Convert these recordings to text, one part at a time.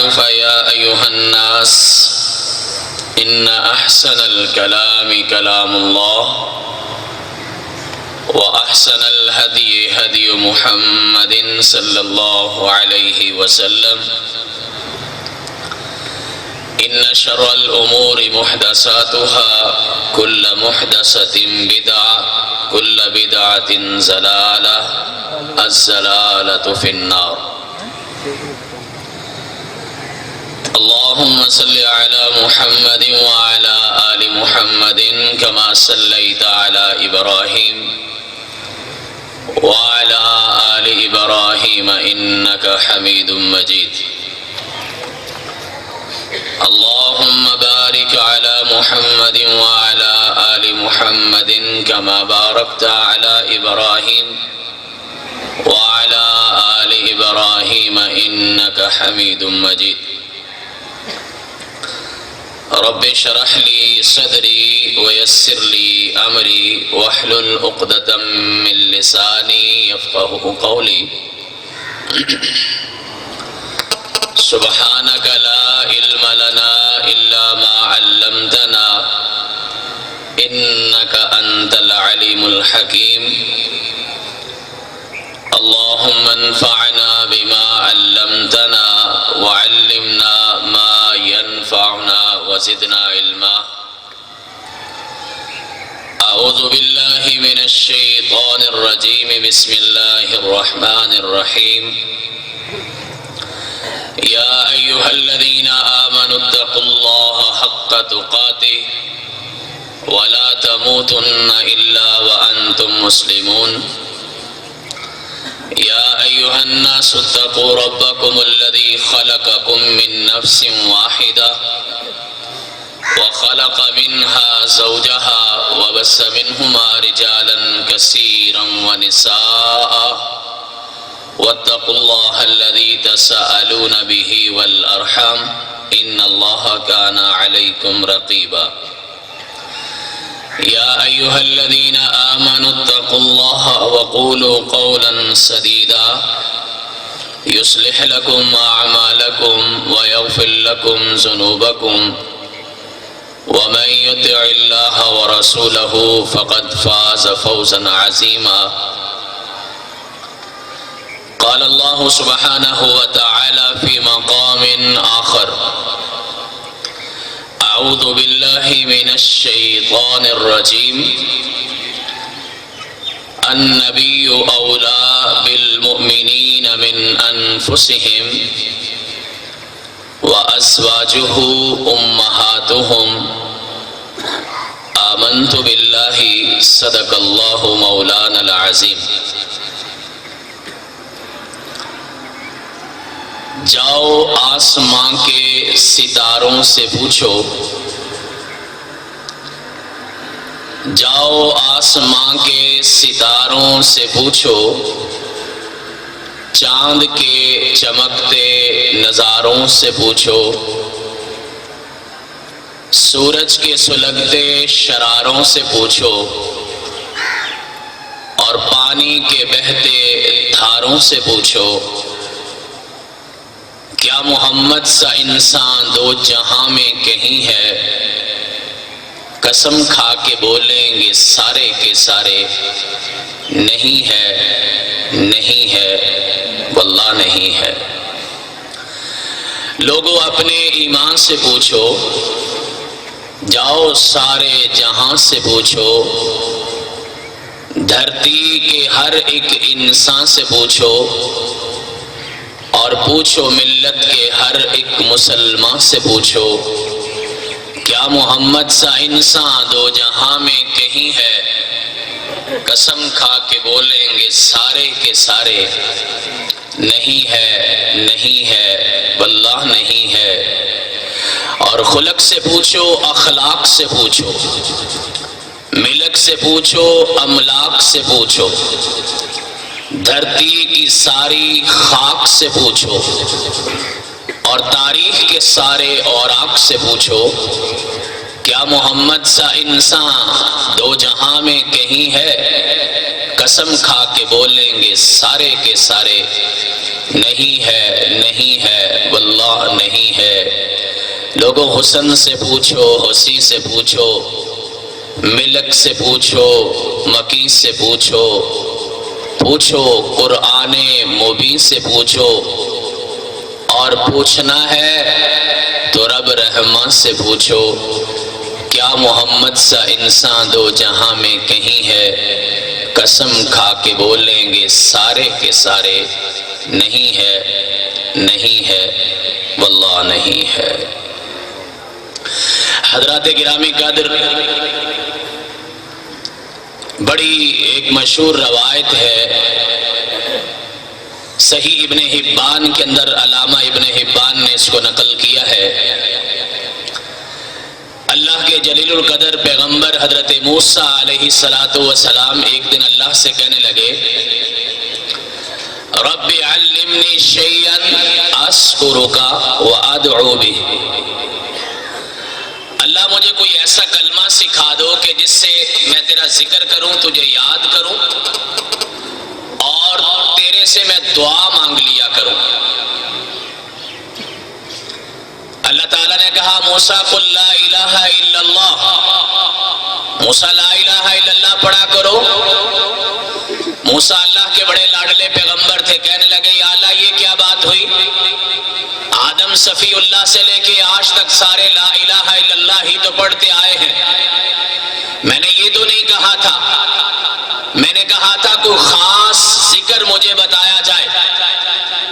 فيا أيها الناس إن أحسن الكلام كلام الله وأحسن الهدي هدي محمد صلى الله عليه وسلم إن شر الأمور محدثاتها كل محدثة بدعة كل بدعة ضلالة الضلالة في النار اللهم صل على محمد وعلى آل محمد كما صليت على إبراهيم وعلى آل إبراهيم إنك حميد مجيد اللهم بارك على محمد وعلى آل محمد كما باركت على إبراهيم وعلى آل إبراهيم إنك حميد مجيد رب اشرح لي صدري ويسر لي أمري واحلل عقدة من لساني يفقهوا قولي سبحانك لا علم لنا إلا ما علمتنا إنك أنت العليم الحكيم اللهم انفعنا بما علمتنا وعلمنا ما ينفعنا وزدنا علما أعوذ بالله من الشيطان الرجيم بسم الله الرحمن الرحيم يا أيها الذين آمنوا اتقوا الله حق تقاته ولا تموتن إلا وأنتم مسلمون يا أيها الناس اتقوا ربكم الذي خلقكم من نفس واحدة وخلق منها زوجها وبث منهما رجالا كثيرا ونساء واتقوا الله الذي تساءلون به والأرحام إن الله كان عليكم رقيبا يا أيها الذين آمنوا اتقوا الله وقولوا قولا سديدا يصلح لكم أعمالكم ويغفر لكم ذنوبكم ومن يطع الله ورسوله فقد فاز فوزا عظيما قال الله سبحانه وتعالى في مقام آخر أعوذ بالله من الشيطان الرجيم النبي أولى بالمؤمنين من أنفسهم وأزواجه أمهاتهم آمنت بالله صدق الله مولانا العظيم جاؤ آسمان کے ستاروں سے پوچھو جاؤ آسمان کے ستاروں سے پوچھو چاند کے چمکتے نظاروں سے پوچھو سورج کے سلگتے شراروں سے پوچھو اور پانی کے بہتے دھاروں سے پوچھو کیا محمد سا انسان دو جہاں میں کہیں ہے قسم کھا کے بولیں گے سارے کے سارے نہیں ہے نہیں ہے واللہ نہیں ہے لوگوں اپنے ایمان سے پوچھو جاؤ سارے جہاں سے پوچھو دھرتی کے ہر ایک انسان سے پوچھو اور پوچھو ملت کے ہر ایک مسلمان سے پوچھو کیا محمد سا انسان دو جہاں میں کہیں ہے قسم کھا کے بولیں گے سارے کے سارے نہیں ہے نہیں ہے واللہ نہیں ہے اور خلق سے پوچھو اخلاق سے پوچھو ملک سے پوچھو املاک سے پوچھو دھرتی کی ساری خاک سے پوچھو اور تاریخ کے سارے اوراق سے پوچھو کیا محمد سا انسان دو جہاں میں کہیں ہے قسم کھا کے بولیں گے سارے کے سارے نہیں ہے نہیں ہے واللہ اللہ نہیں ہے۔ لوگوں حسن سے پوچھو، حسی سے پوچھو، ملک سے پوچھو، مکی سے پوچھو، پوچھو قرآن مبین سے پوچھو، اور پوچھنا ہے تو رب رحمان سے پوچھو۔ کیا محمد سا انسان دو جہاں میں کہیں ہے؟ قسم کھا کے بولیں گے سارے کے سارے نہیں ہے، نہیں ہے، واللہ نہیں ہے۔ حضرات گرامی قدر، بڑی ایک مشہور روایت ہے، صحیح ابن حبان کے اندر علامہ ابن حبان نے اس کو نقل کیا ہے۔ اللہ کے جلیل القدر پیغمبر حضرت موسیٰ علیہ السلام ایک دن اللہ سے کہنے لگے، رب علمنی شیئا اذکرک وادعو بہ، اللہ مجھے کوئی ایسا کلمہ سکھا دو کہ جس سے میں تیرا ذکر کروں، تجھے یاد کروں، اور تیرے سے میں دعا مانگ لیا کروں۔ اللہ تعالیٰ نے کہا موسیٰ قل لا الہ الا اللہ، موسیٰ لا الہ الا اللہ پڑھا کرو۔ موسیٰ اللہ کے بڑے لاڈلے پیغمبر تھے، کہنے لگے یا اللہ یہ کیا بات ہوئی؟ آدم صفی اللہ سے لے کے آج تک سارے لا الہ الا اللہ ہی تو پڑھتے آئے ہیں، میں نے یہ تو نہیں کہا تھا، میں نے کہا تھا کوئی خاص ذکر مجھے بتایا جائے،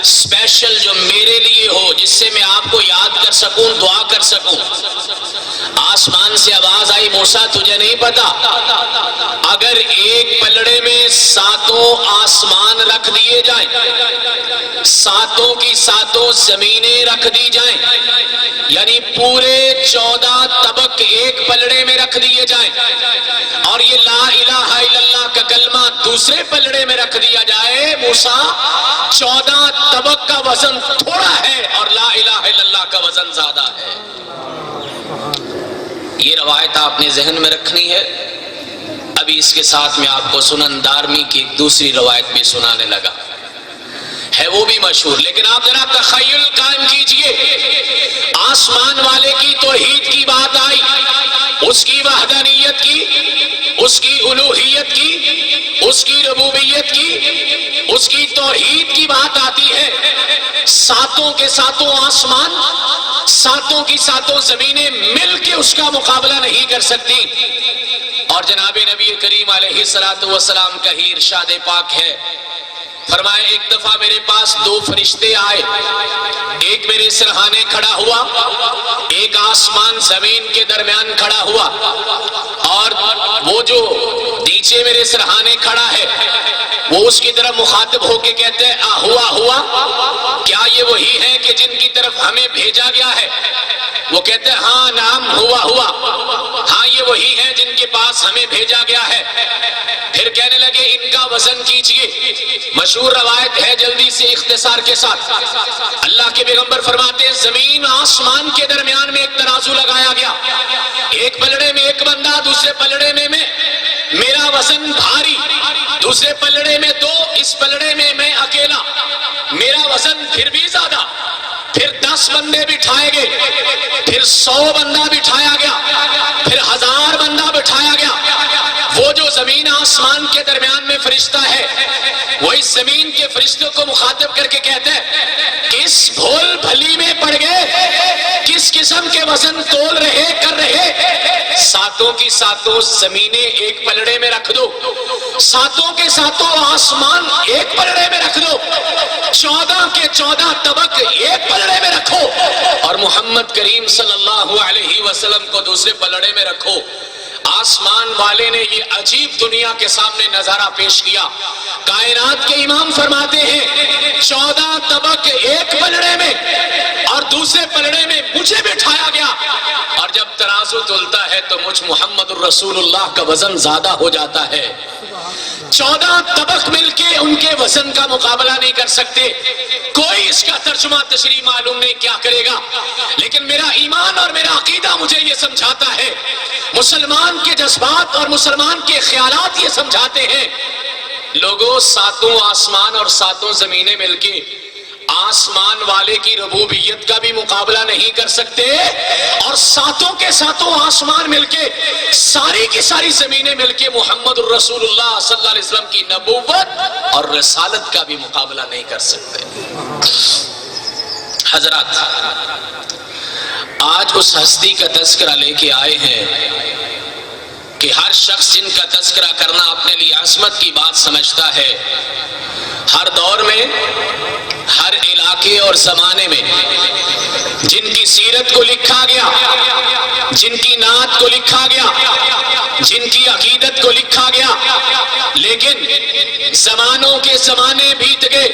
اسپیشل جو میرے لیے ہو، جس سے میں آپ کو یاد کر سکوں، دعا کر سکوں۔ آسمان سے آواز آئی موسیٰ تجھے نہیں پتا اگر ایک پلڑے میں ساتوں آسمان رکھ دیے جائیں، ساتوں کی ساتوں زمینیں رکھ دی جائیں، یعنی پورے 14 طبق ایک پلڑے میں رکھ دیے جائیں، اور یہ لا الہ الا اللہ کا کلمہ دوسرے پلڑے میں رکھ دیا جائے، موسیٰ 14 طبق کا وزن تھوڑا ہے اور لا الہ الا اللہ کا وزن زیادہ ہے۔ یہ روایت آپ نے ذہن میں رکھنی ہے۔ ابھی اس کے ساتھ میں آپ کو سنن دارمی کی ایک دوسری روایت بھی سنانے لگا ہے، وہ بھی مشہور، لیکن آپ ذرا تخیل قائم کیجئے، آسمان والے کی توحید کی بات آئی، اس کی وحدانیت کی، اس کی الوہیت کی، اس کی ربوبیت کی، اس کی توحید کی بات آتی ہے، ساتوں کے ساتوں آسمان، ساتوں کی ساتوں زمینیں مل کے اس کا مقابلہ نہیں کر سکتی۔ اور جناب نبی کریم علیہ السلام کا ہی ارشاد پاک ہے، فرمائے ایک دفعہ میرے پاس 2 فرشتے آئے، ایک میرے سرہانے کھڑا ہوا، ایک آسمان زمین کے درمیان کھڑا ہوا، اور وہ جو نیچے میرے سرہانے کھڑا ہے وہ اس کی طرف مخاطب ہو کے کہتے ہیں ہوا ہوا، کیا یہ وہی ہے کہ جن کی طرف ہمیں بھیجا گیا ہے؟ وہ کہتے ہیں ہاں نام ہوا ہوا، ہاں یہ وہی ہے جن کے پاس ہمیں بھیجا گیا ہے۔ پھر کہنے لگے ان کا وزن کیجئے، مشہور روایت ہے، جلدی سے اختصار کے ساتھ اللہ کے پیغمبر فرماتے ہیں زمین آسمان کے درمیان میں ایک ترازو لگایا گیا، ایک پلڑے میں ایک بندہ، دوسرے پلڑے میں میرا وزن بھاری، دوسرے پلڑے میں 2، اس پلڑے میں میں اکیلا، میرا وزن پھر بھی زیادہ، پھر 10 بندے بٹھائے گئے، پھر 100 بندہ بٹھایا گیا، پھر 1000 بندہ بٹھایا گیا۔ وہ جو زمین آسمان کے درمیان میں فرشتہ ہے وہ اس زمین کے فرشتوں کو مخاطب کر کے کہتا ہے کس بھول بھلی میں پڑ گئے، کس قسم کے وزن تول رہے کر رہے، ساتوں کی ساتوں زمینیں ایک پلڑے میں رکھ دو، ساتوں کے ساتوں آسمان ایک پلڑے میں رکھ دو، 14 کے 14 طبق ایک پلڑے میں رکھو، اور محمد کریم صلی اللہ علیہ وسلم کو دوسرے پلڑے میں رکھو۔ آسمان والے نے یہ عجیب دنیا کے سامنے نظارہ پیش کیا، کائنات کے امام فرماتے ہیں 14 طبق ایک پلڑے میں اور دوسرے پلڑے میں مجھے بٹھایا گیا، اور جب ترازو تلتا ہے تو مجھ محمد الرسول اللہ کا وزن زیادہ ہو جاتا ہے۔ 14 طبق مل کے ان کے وزن کا مقابلہ نہیں کر سکتے، کوئی اس کا ترجمہ تشریح معلوم نہیں کیا کرے گا، لیکن میرا ایمان اور میرا عقیدہ مجھے یہ سمجھاتا ہے، مسلمان کے جذبات اور مسلمان کے خیالات یہ سمجھاتے ہیں، لوگوں ساتوں آسمان اور ساتوں زمینیں مل کے آسمان والے کی ربوبیت کا بھی مقابلہ نہیں کر سکتے، اور ساتوں کے ساتوں آسمان مل کے، ساری کی ساری زمینیں مل کے محمد الرسول اللہ صلی اللہ علیہ وسلم کی نبوت اور رسالت کا بھی مقابلہ نہیں کر سکتے۔ حضرات، آج اس ہستی کا تذکرہ لے کے آئے ہیں کہ ہر شخص جن کا تذکرہ کرنا اپنے لیے عظمت کی بات سمجھتا ہے، ہر دور میں، ہر علاقے اور زمانے میں جن کی سیرت کو لکھا گیا، جن کی نعت کو لکھا گیا، جن کی عقیدت کو لکھا گیا، لیکن زمانوں کے زمانے بیت گئے،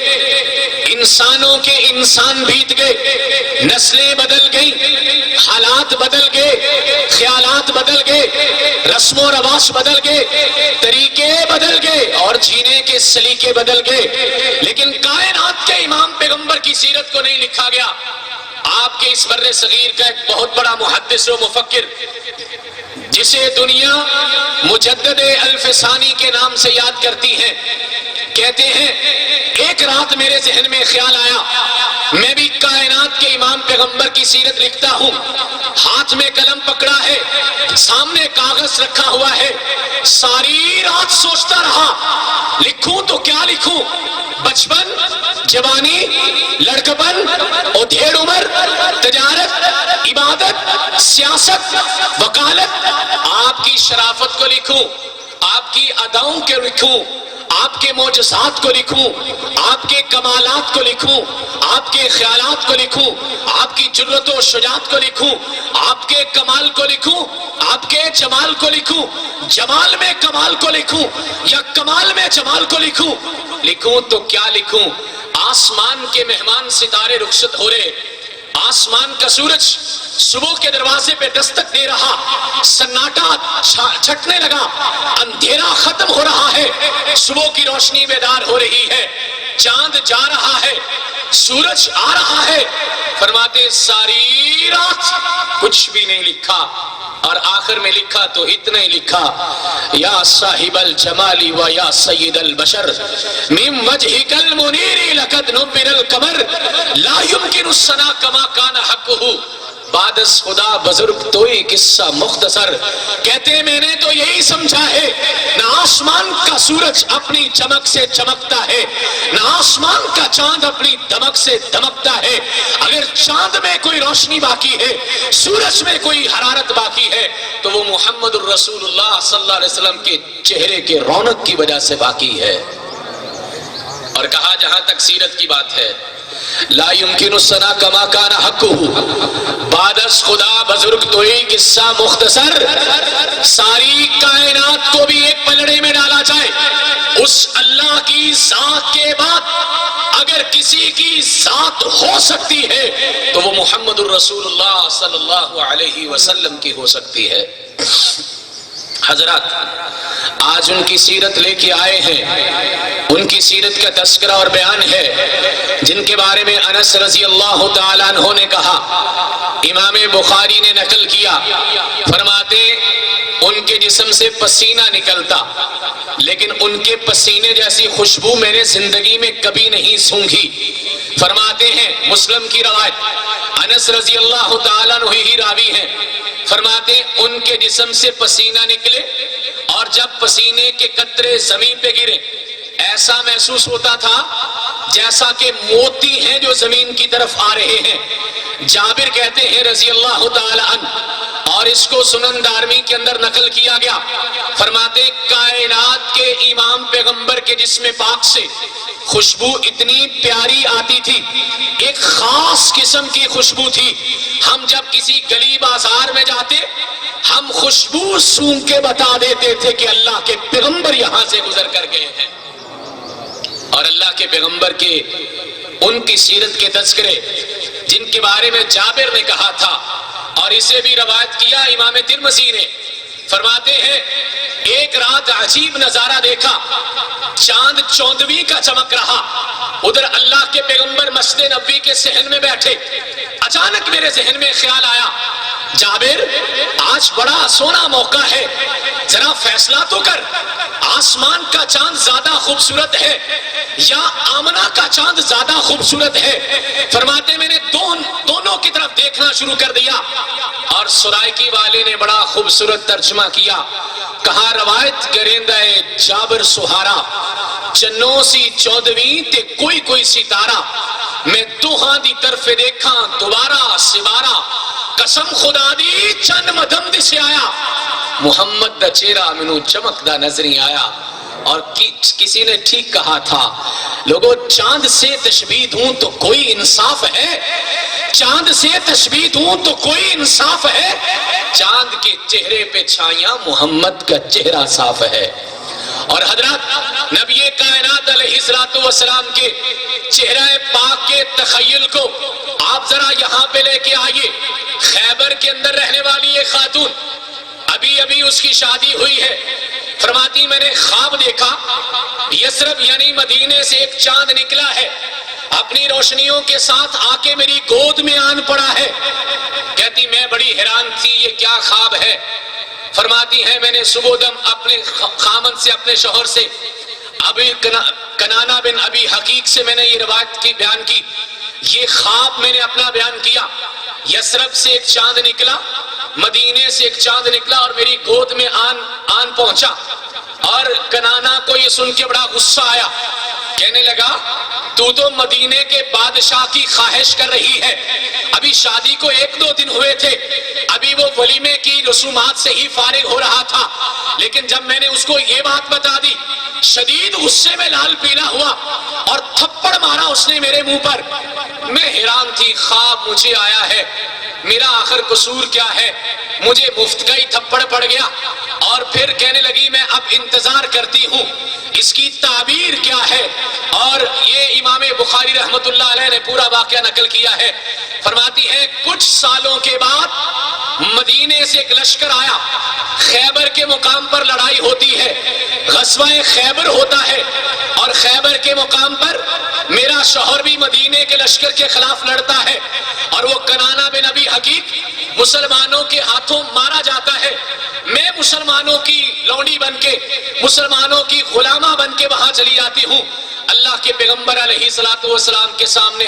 انسانوں کے انسان بیت گئے، نسلیں بدل گئیں، حالات بدل گئے، خیالات بدل گئے، رسم و رواج بدل گئے، طریقے بدل گئے اور جینے کے سلیقے بدل گئے، لیکن کائنات کے امام پیغمبر کی سیرت کو نہیں لکھا گیا۔ آپ کے اس بر صغیر کا ایک بہت بڑا محدث و مفکر، جسے دنیا مجدد الف ثانی کے نام سے یاد کرتی ہے، کہتے ہیں ایک رات میرے ذہن میں خیال آیا میں بھی کائنات کے امام پیغمبر کی سیرت لکھتا ہوں، ہاتھ میں قلم پکڑا ہے، سامنے کاغذ رکھا ہوا ہے، ساری رات سوچتا رہا لکھوں تو کیا لکھوں، بچپن، جوانی، لڑکپن، ادھیڑ عمر، تجارت، عبادت، سیاست، وکالت، آپ کی شرافت کو لکھوں، آپ کی اداؤں کو لکھوں، آپ کے معجزات کو لکھوں، آپ کے کمالات کو لکھوں، آپ کے خیالات کو لکھوں، آپ کی جرأت و شجاعت کو لکھوں، آپ کے کمال کو لکھوں، آپ کے جمال کو لکھوں، جمال میں کمال کو لکھوں یا کمال میں جمال کو لکھوں، لکھوں تو کیا لکھوں۔ آسمان کے مہمان ستارے رخصت ہو رہے، آسمان کا سورج صبح کے دروازے پہ دستک دے رہا، سناٹا چھٹنے لگا، اندھیرا ختم ہو رہا ہے، صبح کی روشنی بیدار ہو رہی ہے، چاند جا رہا ہے، سورج آ رہا ہے، فرماتے ساری رات کچھ بھی نہیں لکھا، اور آخر میں لکھا تو اتنا ہی لکھا، یا صاحب الجمال و یا سید البشر من وجهك المنیر لقد نبر القمر لا يمكن الثنا کما کان حقہ، بعد از خدا بزرگ توئی قصہ مختصر، کہتے ہیں میں نے تو یہی سمجھا ہے نہ آسمان کا سورج اپنی چمک سے چمکتا ہے، نہ آسمان کا چاند اپنی دمک سے دمکتا ہے، اگر چاند میں کوئی روشنی باقی ہے، سورج میں کوئی حرارت باقی ہے تو وہ محمد الرسول اللہ صلی اللہ علیہ وسلم کے چہرے کے رونق کی وجہ سے باقی ہے۔ اور کہا جہاں تک سیرت کی بات ہے، لا يمكن الثنا کما کان حقہ، بعد از خدا بزرگ توئی قصہ مختصر، ساری کائنات کو بھی ایک پلڑے میں ڈالا جائے، اس اللہ کی ذات کے بعد اگر کسی کی ذات ہو سکتی ہے تو وہ محمد الرسول اللہ صلی اللہ علیہ وسلم کی ہو سکتی ہے۔ حضرات، آج ان کی سیرت لے کے آئے ہیں، ان کی سیرت کا تذکرہ اور بیان ہے، جن کے بارے میں انس رضی اللہ تعالیٰ عنہ نے کہا، امام بخاری نے نقل کیا، فرماتے ان کے جسم سے پسینہ نکلتا، لیکن ان کے پسینے جیسی خوشبو میں نے زندگی میں کبھی نہیں سونگھی۔ فرماتے ہیں، مسلم کی روایت، انس رضی اللہ تعالیٰ عنہ ہی راوی ہیں، فرماتے ان کے جسم سے پسینہ نکلے اور جب پسینے کے قطرے زمین پہ گرے ایسا محسوس ہوتا تھا جیسا کہ موتی ہیں جو زمین کی طرف آ رہے ہیں۔ جابر کہتے ہیں رضی اللہ تعالی عنہ، اور اس کو سنن دارمی کے اندر نقل کیا گیا، فرماتے کائنات کے امام پیغمبر کے جسم پاک سے خوشبو اتنی پیاری آتی تھی، ایک خاص قسم کی خوشبو تھی، ہم جب کسی گلی بازار میں جاتے ہم خوشبو سونگھ کے بتا دیتے تھے کہ اللہ کے پیغمبر یہاں سے گزر کر گئے ہیں۔ اور اللہ کے پیغمبر کے ان کی سیرت کے تذکرے جن کے بارے میں جابر نے کہا تھا اور اسے بھی روایت کیا امام ترمذی نے، فرماتے ہیں ایک رات عجیب نظارہ دیکھا، چاند چوندویں کا چمک رہا، ادھر اللہ کے پیغمبر مسجد نبوی کے صحن میں بیٹھے، اچانک میرے ذہن میں خیال آیا جابر آج بڑا سونا موقع ہے، ذرا فیصلہ تو کر، آسمان کا چاند زیادہ خوبصورت ہے یا آمنہ کا چاند زیادہ خوبصورت ہے؟ فرماتے میں نے دونوں کی طرف دیکھنا شروع کر دیا، اور سرائکی والے نے بڑا خوبصورت ترجمہ کیا، کہا روایت گریندہ جابر سہارا چنوں سی چودویں تے کوئی ستارہ، میں توہاں دی طرف دیکھا دوبارہ سوارا، قسم خدا دی چند مدم دی سے آیا، محمد دا چہرہ منو چمک دا نظری آیا۔ اور کسی نے ٹھیک کہا تھا، لوگوں چاند سے تشبیہ دوں تو کوئی انصاف ہے؟ چاند سے تشبیہ دوں تو کوئی انصاف ہے؟ چاند کے چہرے پہ چھائیاں محمد کا چہرہ صاف ہے۔ اور حضرات نبی کائنات علیہ السلام کے چہرہ پاک کے تخیل کو آپ ذرا یہاں پہ لے کے آئیے۔ خیبر کے اندر رہنے والی ایک خاتون، ابھی اس کی شادی ہوئی ہے، فرماتی میں نے خواب دیکھا یثرب یعنی مدینے سے ایک چاند نکلا ہے، اپنی روشنیوں کے ساتھ آ کے میری گود میں آن پڑا ہے۔ کہتی میں بڑی حیران تھی یہ کیا خواب ہے؟ فرماتی ہے میں نے صبح دم اپنے خامن سے اپنے شوہر سے ابھی کنانہ بن ابی حقیق سے میں نے یہ روایت کی بیان کی، یہ خواب میں نے اپنا بیان کیا، یثرب سے ایک چاند نکلا، مدینے سے ایک چاند نکلا اور میری گود میں آن پہنچا۔ اور کنانا کو یہ سن کے بڑا غصہ آیا، کہنے لگا تو مدینے کے بادشاہ کی خواہش کر رہی ہے، ابھی شادی کو 1-2 دن ہوئے تھے، ابھی وہ ولیمے کی رسومات سے ہی فارغ ہو رہا تھا، لیکن جب میں نے اس کو یہ بات بتا دی شدید غصے میں لال پیلا ہوا اور تھپڑ مارا اس نے میرے منہ پر۔ میں حیران تھی، خواب مجھے آیا ہے، میرا آخر قصور کیا ہے؟ مجھے مفت کا ہی تھپڑ پڑ گیا۔ اور پھر کہنے لگی میں اب انتظار کرتی ہوں اس کی تعبیر کیا ہے۔ اور یہ امام بخاری رحمت اللہ علیہ نے پورا واقعہ نقل کیا ہے، فرماتی ہے کچھ سالوں کے بعد مدینے سے ایک لشکر آیا، خیبر کے مقام پر لڑائی ہوتی ہے، غزوہ خیبر ہوتا ہے، اور خیبر کے مقام پر میرا شوہر بھی مدینے کے لشکر کے خلاف لڑتا ہے، اور وہ کنانہ بن ابی حقیق مسلمانوں کے ہاتھوں مارا جاتا ہے۔ میں مسلمانوں کی لونڈی بن کے، مسلمانوں کی غلامہ بن کے وہاں چلی جاتی ہوں۔ اللہ کے پیغمبر علیہ السلام کے سامنے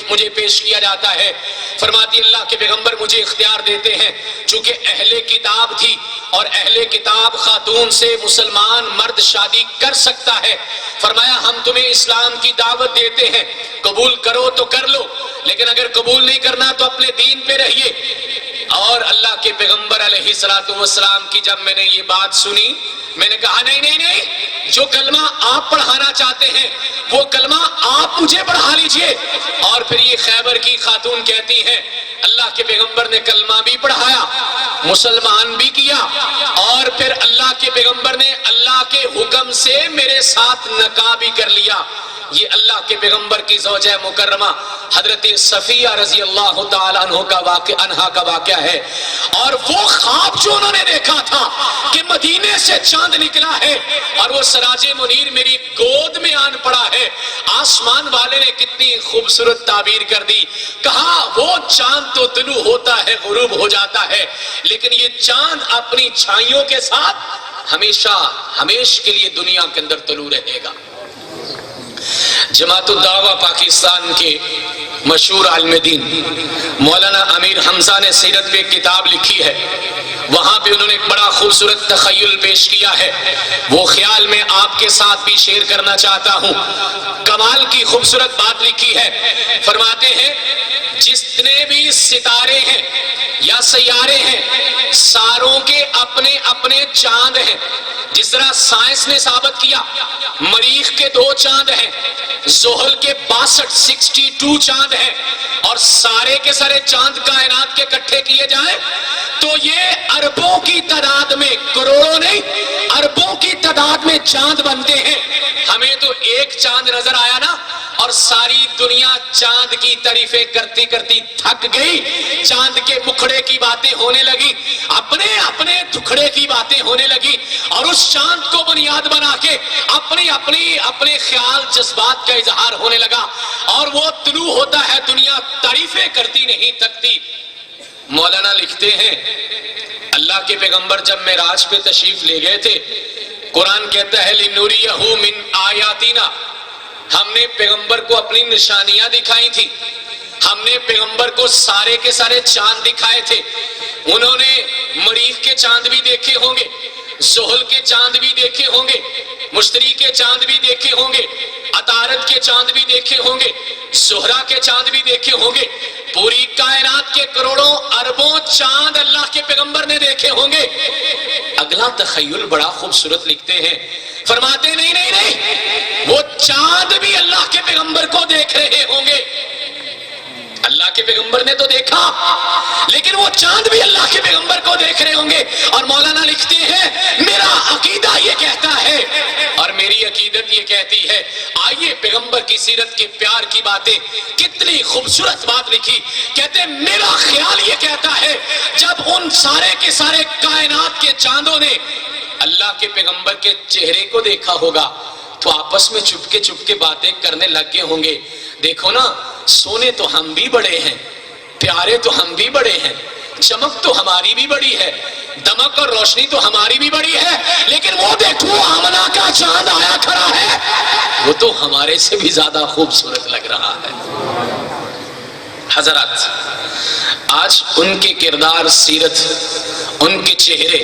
مجھے پیش کیا جاتا ہے، فرماتی اللہ کے پیغمبر مجھے اختیار دیتے ہیں، چونکہ اہل کتاب تھی اور اہل کتاب خاتون سے مسلمان مرد شادی کر سکتا ہے، فرمایا ہم تمہیں اسلام کی دعوت دیتے ہیں، قبول کرو تو کر لو، لیکن اگر قبول نہیں کرنا تو اپنے دین پہ رہیے۔ اور اللہ کے پیغمبر علیہ السلام کی جب میں نے یہ بات سنی، میں نے کہا نہیں، جو کلمہ آپ پڑھانا چاہتے ہیں وہ کلمہ آپ مجھے پڑھا لیجئے۔ اور پھر یہ خیبر کی خاتون کہتی ہیں اللہ کے پیغمبر نے کلمہ بھی پڑھایا، مسلمان بھی کیا، اور پھر اللہ کے پیغمبر نے اللہ کے حکم سے میرے ساتھ نکاح بھی کر لیا۔ یہ اللہ کے پیغمبر کی زوجہ مکرمہ حضرت صفیہ رضی اللہ تعالیٰ عنہا کا واقعہ ہے۔ اور وہ خواب جو انہوں نے دیکھا تھا کہ مدینے سے چاند نکلا ہے اور وہ سراج منیر میری گود میں آن پڑا ہے، آسمان والے نے کتنی خوبصورت تعبیر کر دی، کہا وہ چاند تو طلوع ہوتا ہے غروب ہو جاتا ہے، لیکن یہ چاند اپنی چھائیوں کے ساتھ ہمیشہ کے لیے دنیا کے اندر طلوع رہے گا۔ جماعت الدعوہ پاکستان کے مشہور عالم دین مولانا امیر حمزہ نے سیرت پہ ایک کتاب لکھی ہے، وہاں پہ انہوں نے ایک بڑا خوبصورت تخیل پیش کیا ہے، وہ خیال میں آپ کے ساتھ بھی شیئر کرنا چاہتا ہوں۔ کمال کی خوبصورت بات لکھی ہے، فرماتے ہیں جتنے بھی ستارے ہیں یا سیارے ہیں ساروں کے اپنے اپنے چاند ہیں، جس طرح سائنس نے ثابت کیا مریخ کے 2 چاند ہیں، زحل کے 62 چاند ہیں، اور سارے کے سارے چاند کائنات کے اکٹھے کیے جائیں تو یہ اربوں کی تعداد میں، کروڑوں نہیں اربوں کی تعداد میں چاند بنتے ہیں۔ ہمیں تو ایک چاند نظر آیا نا، اور ساری دنیا چاند کی تعریفیں کرتی کرتی تھک گئی، چاند کے مکھڑے کی باتیں ہونے لگی، اپنے دکھڑے کی باتیں ہونے لگی، اور اس چاند کو بنیاد بنا کے اپنے خیال جذبات کا اظہار ہونے لگا، اور وہ طلوع ہوتا ہے، دنیا تعریفیں کرتی نہیں تھکتی۔ مولانا لکھتے ہیں اللہ کے پیغمبر جب معراج پہ تشریف لے گئے تھے قرآن کہتا ہے لِنُرِيَهُ مِنْ آیاتنا، ہم نے پیغمبر کو اپنی نشانیاں دکھائی تھی، ہم نے پیغمبر کو سارے کے سارے چاند دکھائے تھے، انہوں نے مریخ کے چاند بھی دیکھے ہوں گے، زحل کے چاند بھی دیکھے ہوں گے، مشتری کے چاند بھی دیکھے ہوں گے، عطارد کے چاند بھی دیکھے ہوں گے، زہرہ کے چاند بھی دیکھے ہوں گے، پوری کائنات کے کروڑوں اربوں چاند اللہ کے پیغمبر نے دیکھے ہوں گے۔ اگلا تخیل بڑا خوبصورت لکھتے ہیں، فرماتے نہیں، وہ چاند بھی اللہ کے پیغمبر کو دیکھ رہے ہوں گے۔ اللہ کے پیغمبر نے تو دیکھا، لیکن وہ چاند بھی اللہ کے پیغمبر کو دیکھ رہے ہوں گے۔ اور مولانا لکھتے ہیں میرا عقیدہ یہ کہتا ہے اور میری عقیدت یہ کہتی ہے، آئیے پیغمبر کی سیرت کے پیار کی باتیں، کتنی خوبصورت بات لکھی، کہتے ہیں میرا خیال یہ کہتا ہے جب ان سارے کے سارے کائنات کے چاندوں نے اللہ کے پیغمبر کے چہرے کو دیکھا ہوگا تو آپس میں چپ کے باتیں کرنے لگ گئے ہوں گے، دیکھو نا سونے تو ہم بھی بڑے ہیں، پیارے تو ہم بھی بڑے ہیں، چمک تو ہماری بھی بڑی ہے، دمک اور روشنی تو ہماری بھی بڑی ہے، لیکن وہ دیکھو آمنہ کا چاند آیا کھڑا ہے، وہ تو ہمارے سے بھی زیادہ خوبصورت لگ رہا ہے۔ حضرات، آج ان کے کردار، سیرت، ان کے چہرے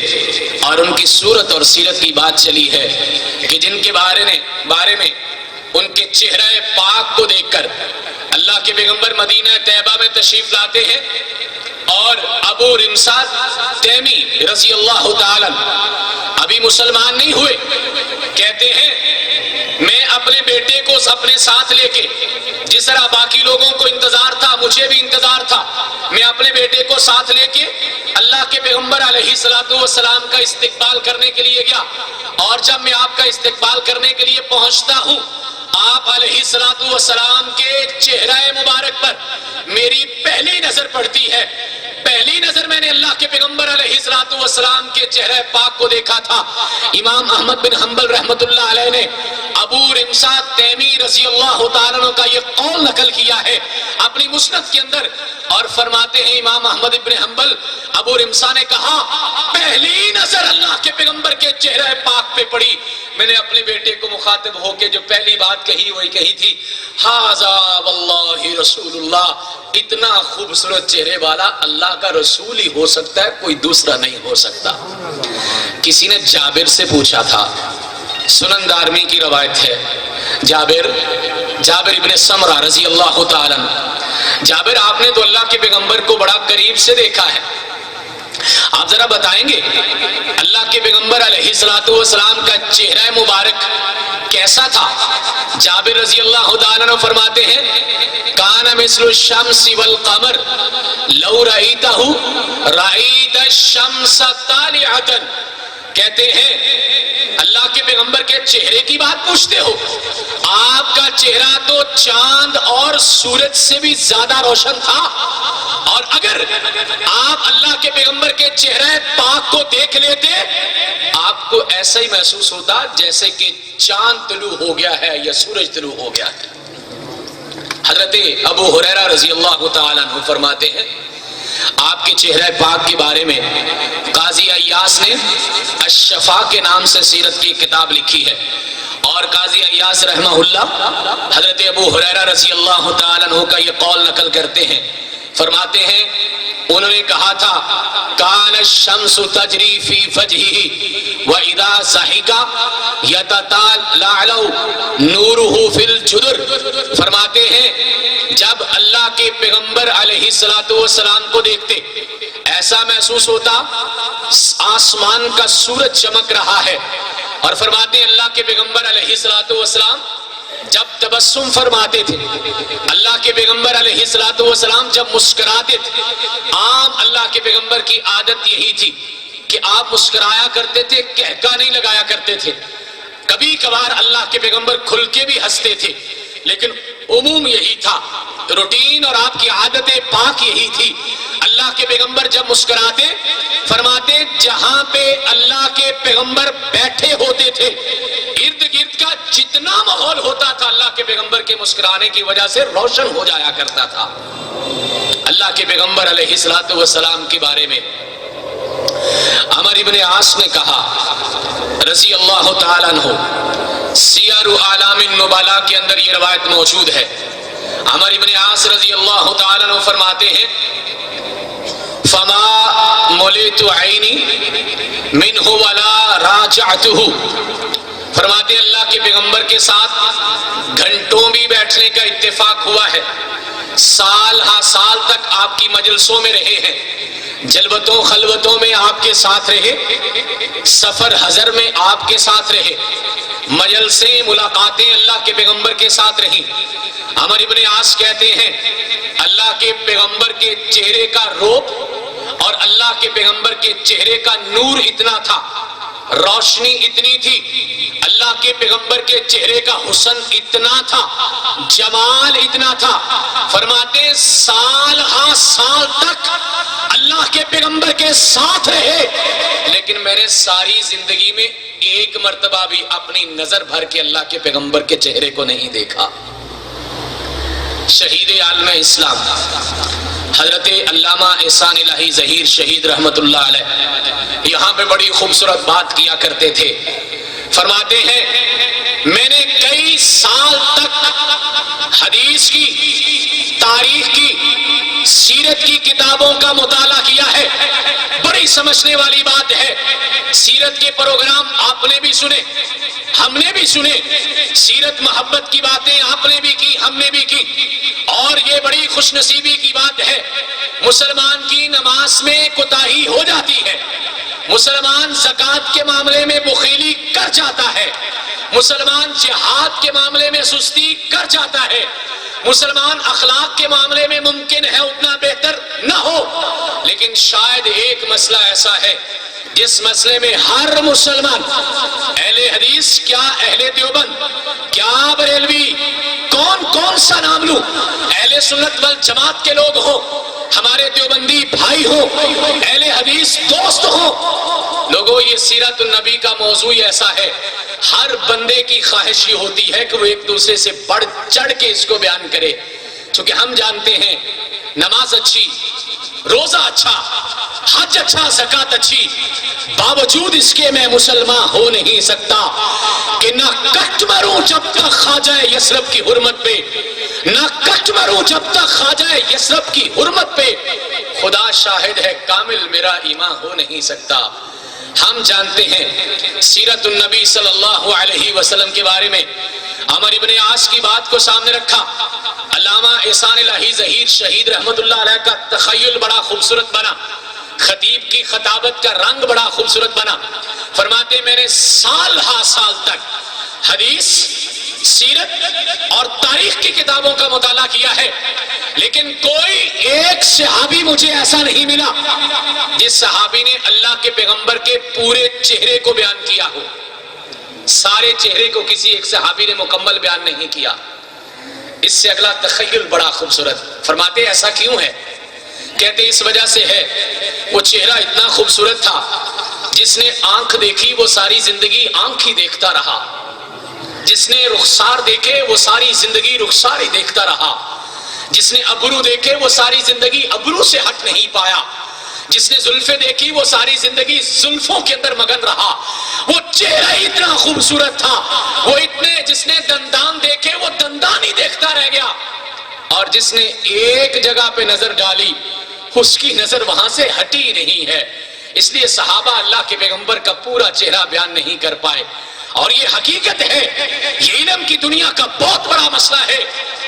اور ان کی صورت اور سیرت کی بات چلی ہے کہ جن کے بارے میں ان کے چہرہ پاک کو دیکھ کر اللہ کے پیغمبر مدینہ طیبہ میں تشریف لاتے ہیں، اور ابو رمساد تیمی رضی اللہ تعالی ابھی مسلمان نہیں ہوئے، کہتے ہیں میں اپنے بیٹے کو اپنے ساتھ لے کے، جس طرح باقی لوگوں کو انتظار تھا مجھے بھی انتظار تھا، میں اپنے بیٹے کو ساتھ لے کے اللہ کے پیغمبر علیہ السلام کا استقبال کرنے کے لیے گیا، اور جب میں آپ کا استقبال کرنے کے لیے پہنچتا ہوں، آپ علیہ السلام کے چہرہ مبارک پر میری پہلی نظر پڑتی ہے، پہلی نظر میں نے اللہ کے پیغمبر علیہ السلام کے چہرہ پاک کو دیکھا تھا۔ امام احمد بن حنبل رحمت اللہ علیہ نے ابو رمساد تیمی رضی اللہ تعالیٰ عنہ کا یہ قول نقل کیا ہے اپنی مسند کے اندر، اور فرماتے ہیں امام احمد بن حنبل، ابو رمسا نے کہا پہلی نظر اللہ کے پیغمبر کے چہرہ پاک پہ پڑی، میں نے اپنے بیٹے کو مخاطب ہو کے جو پہلی بات کہی وہی کہی تھی، ھذا واللہ رسول اللہ، اتنا خوبصورت چہرے والا اللہ کا رسول ہی ہو سکتا ہے، کوئی دوسرا نہیں ہو سکتا۔ کسی نے جابر سے پوچھا تھا، سنن دارمی کی روایت ہے، جابر ابن سمرہ رضی اللہ تعالیٰ جابر آپ نے تو اللہ کے پیغمبر کو بڑا قریب سے دیکھا ہے، آپ ذرا بتائیں گے اللہ کے پیغمبر علیہ السلام کا چہرہ مبارک کیسا تھا؟ جابر رضی اللہ تعالیٰ عنہ فرماتے ہیں کان مثل الشمس والقمر لو رأیتہ رأیت الشمس طالعۃ، کہتے ہیں اللہ کے پیغمبر کے چہرے کی بات پوچھتے ہو، آپ کا چہرہ تو چاند اور سورج سے بھی زیادہ روشن تھا، اور اگر آپ اللہ کے پیغمبر کے چہرہ پاک کو دیکھ لیتے آپ کو ایسا ہی محسوس ہوتا جیسے کہ چاند طلوع ہو گیا ہے یا سورج طلوع ہو گیا ہے۔ حضرت ابو ہریرہ رضی اللہ تعالیٰ عنہ فرماتے ہیں آپ کے چہرہ پاک کے بارے میں قاضی عیاس نے الشفا کے نام سے سیرت کی کتاب لکھی ہے، اور قاضی عیاس رحمہ اللہ حضرت ابو ہریرہ رضی اللہ تعالیٰ عنہ کا یہ قول نقل کرتے ہیں، فرماتے ہیں انہوں نے کہا تھا کان الشمس تجری فی فجہہ واذا ضحک یتطالع نورہ فی الجدر، فرماتے ہیں جب اللہ کے پیغمبر علیہ السلام کو دیکھتے ایسا محسوس ہوتا آسمان کا سورج چمک رہا ہے، اور فرماتے ہیں اللہ کے پیغمبر علیہ السلام جب تبسم فرماتے تھے، اللہ کے پیغمبر علیہ السلام جب مسکراتے تھے، عام اللہ کے پیغمبر کی عادت یہی تھی کہ آپ مسکرایا کرتے تھے، کہکا نہیں لگایا کرتے تھے، کبھی کبھار اللہ کے پیغمبر کھل کے بھی ہنستے تھے، لیکن عموم یہی تھا، روٹین اور آپ کی عادت پاک یہی تھی، اللہ کے پیغمبر جب مسکراتے فرماتے جہاں پہ اللہ کے پیغمبر بیٹھے ہوتے تھے ارد گرد کا جتنا ماحول ہوتا تھا اللہ کے پیغمبر کے مسکرانے کی وجہ سے روشن ہو جایا کرتا تھا۔ اللہ کے پیغمبر علیہ السلام کے بارے میں عمر ابن عاص نے کہا رضی اللہ تعالیٰ عنہ، سیر اعلام النبلاء کے اندر یہ روایت موجود ہے۔ عمر بن عاص رضی اللہ تعالیٰ عنہ فرماتے ہیں فما ملیت عینی منہ ولا راجعتہ، فرماتے ہیں اللہ کے پیغمبر کے ساتھ گھنٹوں بھی بیٹھنے کا اتفاق ہوا ہے، سال ہا سال تک آپ کی مجلسوں میں رہے ہیں، جلوتوں خلوتوں میں آپ کے ساتھ رہے، سفر حضر میں آپ کے ساتھ رہے، مجلسیں ملاقاتیں اللہ کے پیغمبر کے ساتھ رہیں۔ عمر ابن عاص کہتے ہیں اللہ کے پیغمبر کے چہرے کا روپ اور اللہ کے پیغمبر کے چہرے کا نور اتنا تھا، روشنی اتنی تھی، اللہ کے پیغمبر کے چہرے کا حسن اتنا تھا، جمال اتنا تھا، فرماتے سال ہا سال تک اللہ کے پیغمبر کے ساتھ رہے، لیکن میں نے ساری زندگی میں ایک مرتبہ بھی اپنی نظر بھر کے اللہ کے پیغمبر کے چہرے کو نہیں دیکھا۔ شہید عالم اسلام حضرت علامہ احسان الہی ظہیر شہید رحمت اللہ علیہ یہاں پہ بڑی خوبصورت بات کیا کرتے تھے، فرماتے ہیں میں نے کئی سال تک حدیث کی، تاریخ کی، سیرت کی کتابوں کا مطالعہ کیا ہے، بڑی سمجھنے والی بات ہے۔ سیرت کے پروگرام آپ نے بھی سنے، ہم نے بھی سنے، سیرت محبت کی باتیں آپ نے بھی کی، ہم نے بھی کی، اور یہ بڑی خوش نصیبی کی بات ہے مسلمان کی نماز میں کوتاہی ہو جاتی ہے، مسلمان زکوٰۃ کے معاملے میں بخیلی کر جاتا ہے، مسلمان جہاد کے معاملے میں سستی کر جاتا ہے، مسلمان اخلاق کے معاملے میں ممکن ہے اتنا بہتر نہ ہو، لیکن شاید ایک مسئلہ ایسا ہے جس مسئلے میں ہر مسلمان، اہل حدیث کیا اہل دیوبند کیا بریلوی، کون سا نام لوں، اہل سنت والجماعت کے لوگ ہوں، ہمارے دیوبندی بھائی ہوں، اہل حدیث دوست ہوں، لوگوں یہ سیرت النبی کا موضوع ایسا ہے، ہر بندے کی خواہش یہ ہوتی ہے کہ وہ ایک دوسرے سے بڑھ چڑھ کے اس کو بیان کرے، چونکہ ہم جانتے ہیں نماز اچھی، روزہ اچھا، حج اچھا، زکوٰۃ اچھی، باوجود اس کے میں مسلمان ہو نہیں سکتا کہ نہ کٹ مروں جب تک خواجہ یثرب کی حرمت پہ، نہ کٹ مروں جب تک خواجہ یثرب کی حرمت پہ، خدا شاہد ہے کامل میرا ایمان ہو نہیں سکتا۔ ہم جانتے ہیں سیرت النبی صلی اللہ علیہ وسلم کے بارے میں عمر ابن عاص کی بات کو سامنے رکھا، علامہ احسان الہی ظہیر شہید رحمت اللہ علیہ کا تخیل بڑا خوبصورت بنا، خطیب کی خطابت کا رنگ بڑا خوبصورت بنا، فرماتے میں نے سال ہا سال تک حدیث، سیرت اور تاریخ کی کتابوں کا مطالعہ کیا ہے، لیکن کوئی ایک صحابی مجھے ایسا نہیں ملا جس صحابی نے اللہ کے پیغمبر کے پورے چہرے کو بیان کیا ہو، سارے چہرے کو کسی ایک صحابی نے مکمل بیان نہیں کیا۔ اس سے اگلا تخیل بڑا خوبصورت، فرماتے ایسا کیوں ہے؟ کہتے اس وجہ سے ہے وہ چہرہ اتنا خوبصورت تھا، جس نے آنکھ دیکھی وہ ساری زندگی آنکھ ہی دیکھتا رہا، جس نے رخسار دیکھے وہ ساری زندگی رخسار ہی دیکھتا رہا، جس نے ابرو دیکھے وہ ساری زندگی ابرو سے ہٹ نہیں پایا، جس نے زلفیں دیکھی وہ ساری زندگی زلفوں کے اندر مگن رہا، وہ چہرہ اتنا خوبصورت تھا، وہ اتنے، جس نے دندان دیکھے وہ دندان ہی دیکھتا رہ گیا، اور جس نے ایک جگہ پہ نظر ڈالی اس کی نظر وہاں سے ہٹی نہیں ہے۔ اس لیے صحابہ اللہ کے پیغمبر کا پورا چہرہ بیان نہیں کر پائے، اور یہ حقیقت ہے، یہ علم کی دنیا کا بہت بڑا مسئلہ ہے،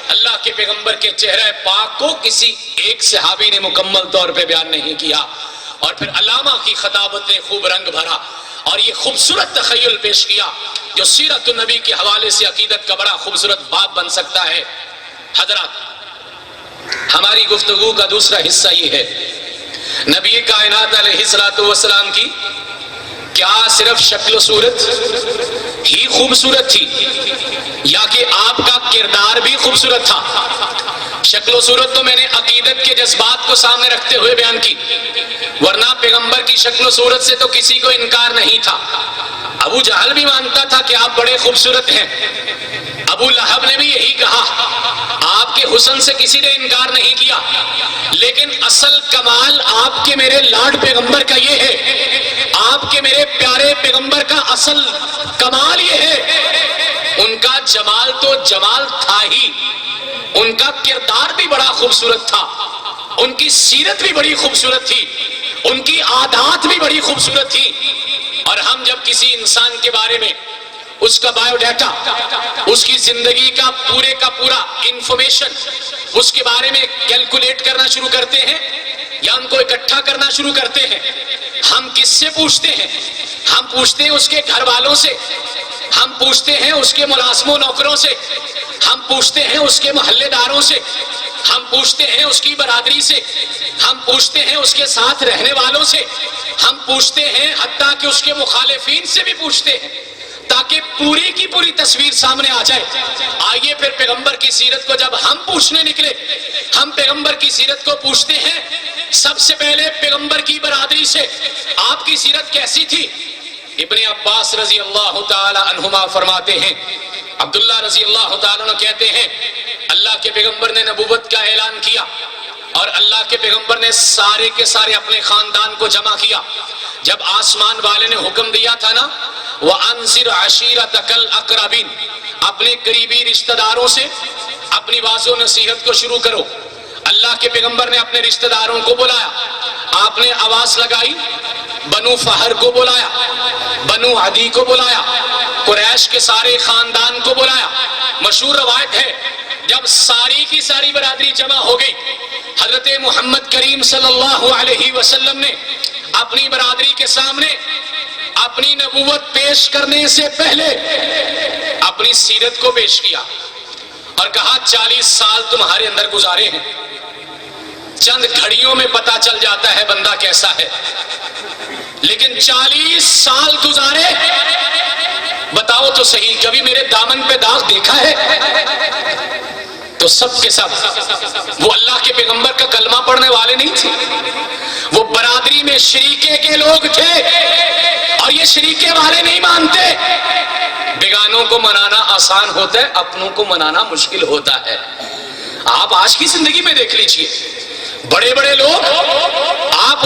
اللہ کے پیغمبر کے چہرہ پاک کو کسی ایک صحابی نے مکمل طور پہ بیان نہیں کیا، اور پھر علامہ کی خطابت نے خوب رنگ بھرا اور یہ خوبصورت تخیل پیش کیا جو سیرت النبی کے حوالے سے عقیدت کا بڑا خوبصورت باب بن سکتا ہے۔ حضرات، ہماری گفتگو کا دوسرا حصہ یہ ہے، نبی کائنات علیہ الصلوۃ والسلام کی کیا صرف شکل و صورت ہی خوبصورت تھی، یا کہ آپ کا کردار بھی خوبصورت تھا؟ شکل و صورت تو میں نے عقیدت کے جذبات کو سامنے رکھتے ہوئے بیان کی، ورنہ پیغمبر کی شکل و صورت سے تو کسی کو انکار نہیں تھا۔ ابو جہل بھی مانتا تھا کہ آپ بڑے خوبصورت ہیں، ابو لہب نے بھی یہی کہا، آپ کے حسن سے کسی نے انکار نہیں کیا، لیکن اصل کمال آپ کے میرے لاڈ پیغمبر کا یہ ہے، آپ کے میرے پیارے پیغمبر کا اصل کمال یہ ہے، ان کا جمال تو جمال تھا ہی، ان کا کردار بھی بڑا خوبصورت تھا، ان کی سیرت بھی بڑی خوبصورت تھی، ان کی عادات بھی بڑی خوبصورت تھی۔ اور ہم جب کسی انسان کے بارے میں اس کا بایو ڈیٹا، اس کی زندگی کا پورا انفارمیشن اس کے بارے میں کیلکولیٹ کرنا شروع کرتے ہیں یا ان کو اکٹھا کرنا شروع کرتے ہیں، ہم کس سے پوچھتے ہیں؟ ہم پوچھتے ہیں اس کے گھر والوں سے، ہم پوچھتے ہیں اس کے ملازموں نوکروں سے، ہم پوچھتے ہیں اس کے محلے داروں سے، ہم پوچھتے ہیں اس کی برادری سے، ہم پوچھتے ہیں اس کے ساتھ رہنے والوں سے، ہم پوچھتے ہیں حتیٰ کہ اس کے مخالفین سے بھی پوچھتے ہیں، تاکہ پوری کی پوری تصویر سامنے آ جائے۔ آئیے پھر پیغمبر کی سیرت کو جب ہم پوچھنے نکلے، ہم پیغمبر کی سیرت کو پوچھتے ہیں۔ سب سے پہلے پیغمبر کی برادری سے آپ کی سیرت کیسی تھی؟ ابن عباس رضی اللہ تعالی عنہما فرماتے ہیں، عبداللہ رضی اللہ تعالیٰ عنہ کہتے ہیں، اللہ کے پیغمبر نے نبوت کا اعلان کیا اور اللہ کے پیغمبر نے سارے کے سارے اپنے خاندان کو جمع کیا۔ جب آسمان والے نے حکم دیا تھا نا، وَأَنذِرْ عَشِيرَتَكَ الْأَقْرَبِينَ، اپنے قریبی رشتہ داروں سے اپنی واضح و نصیحت کو شروع کرو۔ اللہ کے پیغمبر نے اپنے رشتہ داروں کو بلایا، آپ نے آواز لگائی، بنو فہر کو بلایا، بنو عدی کو بلایا، قریش کے سارے خاندان کو بلایا۔ مشہور روایت ہے جب ساری کی ساری برادری جمع ہو گئی، حضرت محمد کریم صلی اللہ علیہ وسلم نے اپنی برادری کے سامنے اپنی نبوت پیش کرنے سے پہلے اپنی سیرت کو پیش کیا اور کہا 40 سال تمہارے اندر گزارے ہیں، چند گھڑیوں میں پتا چل جاتا ہے بندہ کیسا ہے، لیکن 40 سال گزارے، بتاؤ تو صحیح کبھی میرے دامن پہ داغ دیکھا ہے؟ تو سب کے سب وہ اللہ کے پیغمبر کا کلمہ پڑھنے والے نہیں تھے، وہ برادری میں شریکے کے لوگ تھے، اور یہ شریکے والے نہیں مانتے۔ بیگانوں کو منانا آسان ہوتا ہے، اپنوں کو منانا مشکل ہوتا ہے۔ آپ آج کی زندگی میں دیکھ لیجئے، بڑے بڑے لوگ آپ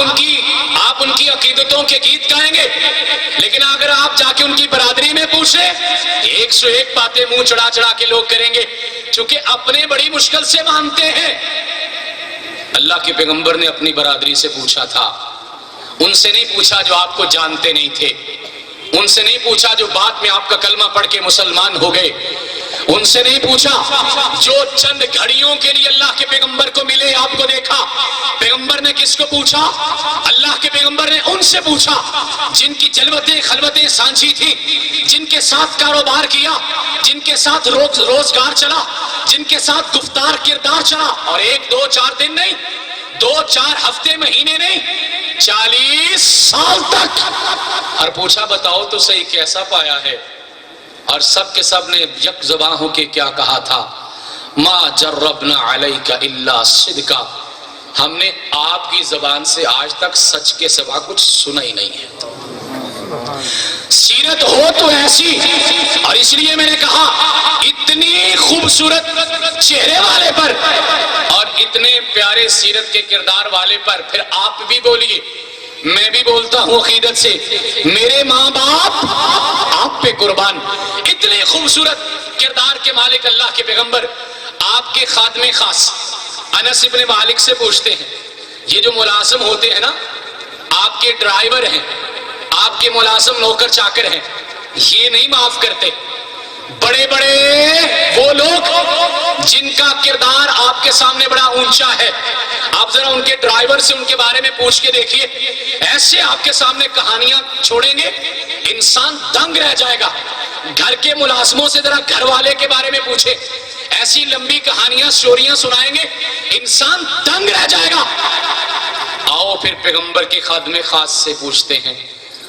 ان کی عقیدتوں کے گیت گائیں گے، لیکن اگر آپ جا کے ان کی برادری میں پوچھیں، 101 باتیں منہ چڑھا چڑھا کے لوگ کریں گے، چونکہ اپنے بڑی مشکل سے مانتے ہیں۔ اللہ کے پیغمبر نے اپنی برادری سے پوچھا تھا، ان سے نہیں پوچھا جو آپ کو جانتے نہیں تھے، ان سے نہیں پوچھا جو بعد میں آپ کا کلمہ پڑھ کے مسلمان ہو گئے، ان سے نہیں پوچھا جو چند گھڑیوں کے لیے اللہ کے پیغمبر کو ملے، آپ کو دیکھا۔ پیغمبر نے کس کو پوچھا؟ اللہ کے پیغمبر نے ان سے پوچھا جن کی جلوتیں خلوتیں سانچی تھی، جن کے ساتھ کاروبار کیا، جن کے ساتھ روزگار چلا، جن کے ساتھ گفتار کردار چلا، اور 1 2 4 دن نہیں، 2 4 ہفتے مہینے نہیں، 40 سال تک۔ اور پوچھا بتاؤ تو صحیح کیسا پایا ہے؟ اور سب کے سب نے یک زباں ہو کے کیا کہا تھا؟ ما جربنا علیک الا صدقا، ہم نے آپ کی زبان سے آج تک سچ کے سوا کچھ سنا ہی نہیں ہے۔ سیرت ہو تو ایسی، اور اس لیے میں نے کہا اتنی خوبصورت چہرے والے پر اور اتنے پیارے سیرت کے کردار والے پر پھر آپ بھی بولیے، میں بھی بولتا ہوں عقیدت سے، میرے ماں باپ آپ پہ قربان۔ اتنے خوبصورت کردار کے مالک اللہ کے پیغمبر، آپ کے خادم خاص انس ابن مالک سے پوچھتے ہیں، یہ جو ملازم ہوتے ہیں نا، آپ کے ڈرائیور ہیں، آپ کے ملازم نوکر چاکر ہیں، یہ نہیں معاف کرتے۔ بڑے بڑے وہ لوگ جن کا کردار آپ کے سامنے بڑا اونچا ہے، آپ ذرا ان کے ڈرائیور سے ان کے بارے میں پوچھ کے دیکھیے، ایسے آپ کے سامنے کہانیاں چھوڑیں گے انسان دنگ رہ جائے گا۔ گھر کے ملازموں سے ذرا گھر والے کے بارے میں پوچھے، ایسی لمبی کہانیاں سٹوریاں سنائیں گے انسان دنگ رہ جائے گا۔ آؤ پھر پیغمبر کے خادم خاص سے پوچھتے ہیں،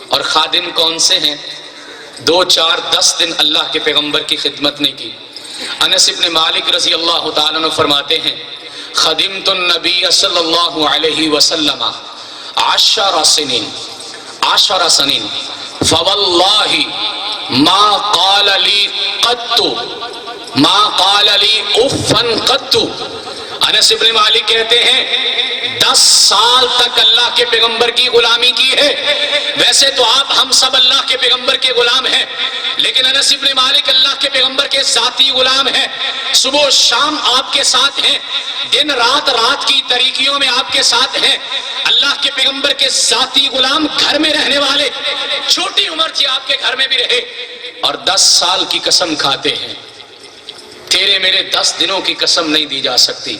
اور خادم کون سے ہیں؟ 2 4 10 دن اللہ کے پیغمبر کی خدمت نے کی۔ انس ابن مالک رضی اللہ تعالیٰ عنہ فرماتے ہیں، خدمت النبی صلی اللہ علیہ وسلم 10 سنین فواللہ ما قال لی قط، ما قال لی افن قط۔ انس ابن مالک کہتے ہیں 10 سال تک اللہ کے پیغمبر کی غلامی کی ہے. ویسے تو آپ ہم سب اللہ کے پیغمبر کے غلام ہیں، لیکن انس ابن مالک اللہ کے پیغمبر کے ذاتی غلام ہیں. صبح و شام آپ کے ساتھ ہیں، دن رات رات کی تاریکیوں میں آپ کے ساتھ ہیں. اللہ کے پیغمبر کے ذاتی غلام، گھر میں رہنے والے، چھوٹی عمر سے آپ کے گھر میں بھی رہے، اور 10 سال کی قسم کھاتے ہیں. تیرے میرے 10 دنوں کی قسم نہیں دی جا سکتی،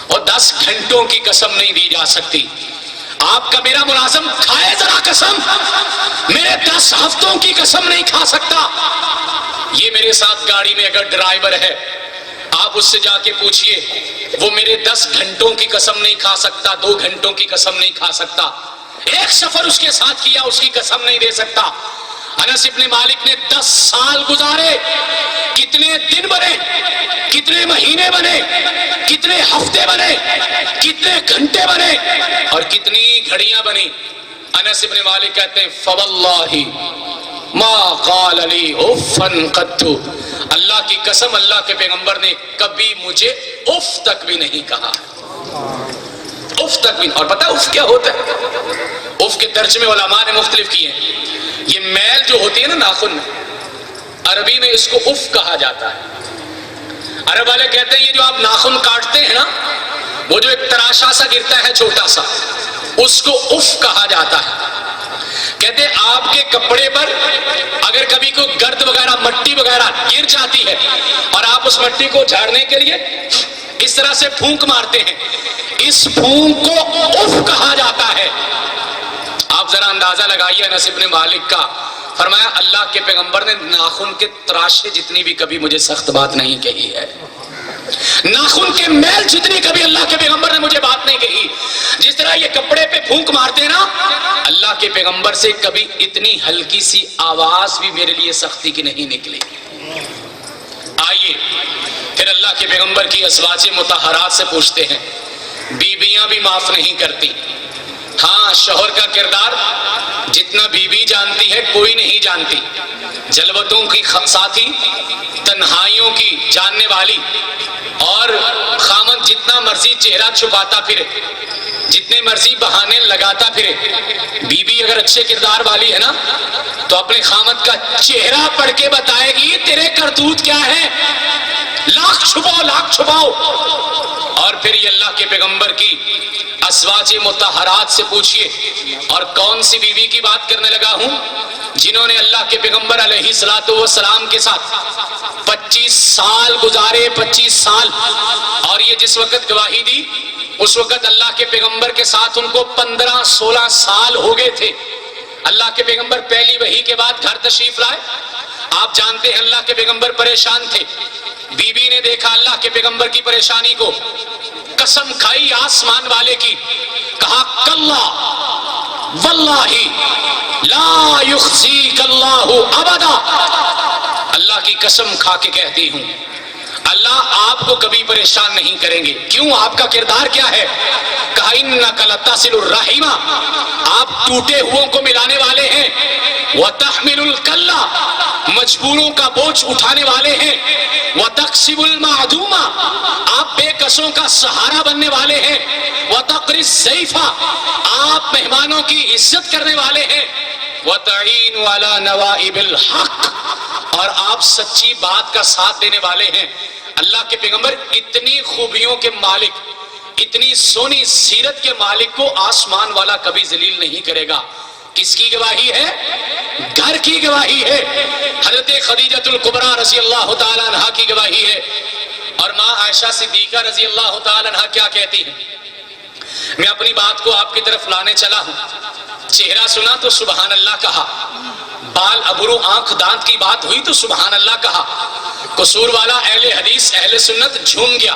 اور 10 گھنٹوں کی قسم نہیں دی جا سکتی. آپ کا میرا ملازم کھائے ذرا قسم، میرے 10 ہفتوں کی قسم نہیں کھا سکتا. یہ میرے ساتھ گاڑی میں اگر ڈرائیور ہے، آپ اس سے جا کے پوچھئے، وہ میرے 10 گھنٹوں کی قسم نہیں کھا سکتا، 2 گھنٹوں کی قسم نہیں کھا سکتا، ایک سفر اس کے ساتھ کیا اس کی قسم نہیں دے سکتا. انس ابن مالک نے 10 سال گزارے. کتنے دن بنے، کتنے مہینے بنے، کتنے ہفتے بنے، کتنے گھنٹے بنے، اور کتنی گھڑیاں بنی. انس ابن مالک کہتے ہیں فواللہ ما قال لی اف قط، اللہ کی قسم اللہ کے پیغمبر نے کبھی مجھے اف تک بھی نہیں کہا. اف تک بھی. اور پتہ اف کیا ہوتا ہے؟ اف کے ترجمے علماء نے مختلف کیے ہیں. یہ میل جو ہوتی ہے نا ناخن میں، عربی میں اس کو اف کہا جاتا ہے. عرب والے کہتے ہیں یہ جو آپ ناخن کاٹتے ہیں نا، وہ جو ایک تراشا سا گرتا ہے چھوٹا سا، اس کو اف کہا جاتا ہے. کہتے ہیں آپ کے کپڑے پر اگر کبھی کوئی گرد وغیرہ مٹی وغیرہ گر جاتی ہے اور آپ اس مٹی کو جھاڑنے کے لیے اس طرح سے پھونک مارتے ہیں، اس پھونک کو اف کہا جاتا ہے. آپ ذرا اندازہ لگائیے انس ابن مالک کا. فرمایا اللہ کے پیغمبر نے ناخن کے تراشے جتنی بھی کبھی مجھے سخت بات نہیں کہی ہے، ناخن کے میل جتنی کبھی اللہ کے پیغمبر نے مجھے بات نہیں کہی. جس طرح یہ کپڑے پہ پھونک مارتے نا، اللہ کے پیغمبر سے کبھی اتنی ہلکی سی آواز بھی میرے لیے سختی کی نہیں نکلی. آئیے پھر اللہ کے پیغمبر کی ازواج مطہرات سے پوچھتے ہیں. بیویاں بھی معاف نہیں کرتی. ہاں، شوہر کا کردار جتنا بیوی جانتی ہے کوئی نہیں جانتی. جلوتوں کی ساتھی، تنہائیوں کی جاننے والی، اور خامن جتنا مرضی چہرہ چھپاتا پھرے، جتنے مرضی بہانے لگاتا پھرے، بیوی اگر اچھے کردار والی ہے نا تو اپنے خامن کا چہرہ پڑھ کے بتائے گی تیرے کرتوت کیا ہے. لاکھ چھپاؤ، لاکھ چھپاؤ. اور پھر یہ اللہ کے پیغمبر کی ازواج مطہرات سے پوچھئے. اور کون سی بیوی کی بات کرنے لگا ہوں؟ جنہوں نے اللہ کے پیغمبر علیہ الصلوۃ والسلام کے ساتھ 25 سال گزارے، 25 سال. اور یہ جس وقت گواہی دی اس وقت اللہ کے پیغمبر کے ساتھ ان کو 15-16 سال ہو گئے تھے. اللہ کے پیغمبر پہلی وحی کے بعد گھر تشریف لائے. آپ جانتے ہیں اللہ کے پیغمبر پریشان تھے. بیوی نے دیکھا اللہ کے پیغمبر کی پریشانی کو، قسم کھائی آسمان والے کی، کہا کلا واللہ لا یخزیک اللہ ابدا. اللہ کی قسم کھا کے کہتی ہوں اللہ آپ کو کبھی پریشان نہیں کریں گے. کیوں؟ آپ کا کردار کیا ہے؟ کہا انک لتصل الرحم، آپ ٹوٹے ہوئوں کو ملانے والے ہیں. وتحمل الکلہ، مجبوروں کا بوجھ اٹھانے والے ہیں. وتکسب المعدوم، آپ بے کسوں کا سہارا بننے والے ہیں. وتقری الضیف، آپ مہمانوں کی عزت کرنے والے ہیں. وتعین علی نوائب الحق، اور آپ سچی بات کا ساتھ دینے والے ہیں. اللہ کے پیغمبر اتنی خوبیوں کے مالک، اتنی سونی سیرت کے مالک کو آسمان والا کبھی ذلیل نہیں کرے گا. کس کی گواہی ہے؟ گھر کی گواہی ہے. حضرت خدیجۃ الکبریٰ رضی اللہ تعالی عنہا کی گواہی ہے. اور ماں عائشہ صدیقہ رضی اللہ تعالی عنہا کیا کہتی ہیں؟ میں اپنی بات کو آپ کی طرف لانے چلا ہوں. چہرہ سنا تو سبحان اللہ کہا، بال ابرو آنکھ دانت کی بات ہوئی تو سبحان اللہ کہا، قصور والا اہل حدیث اہل سنت جھوم گیا.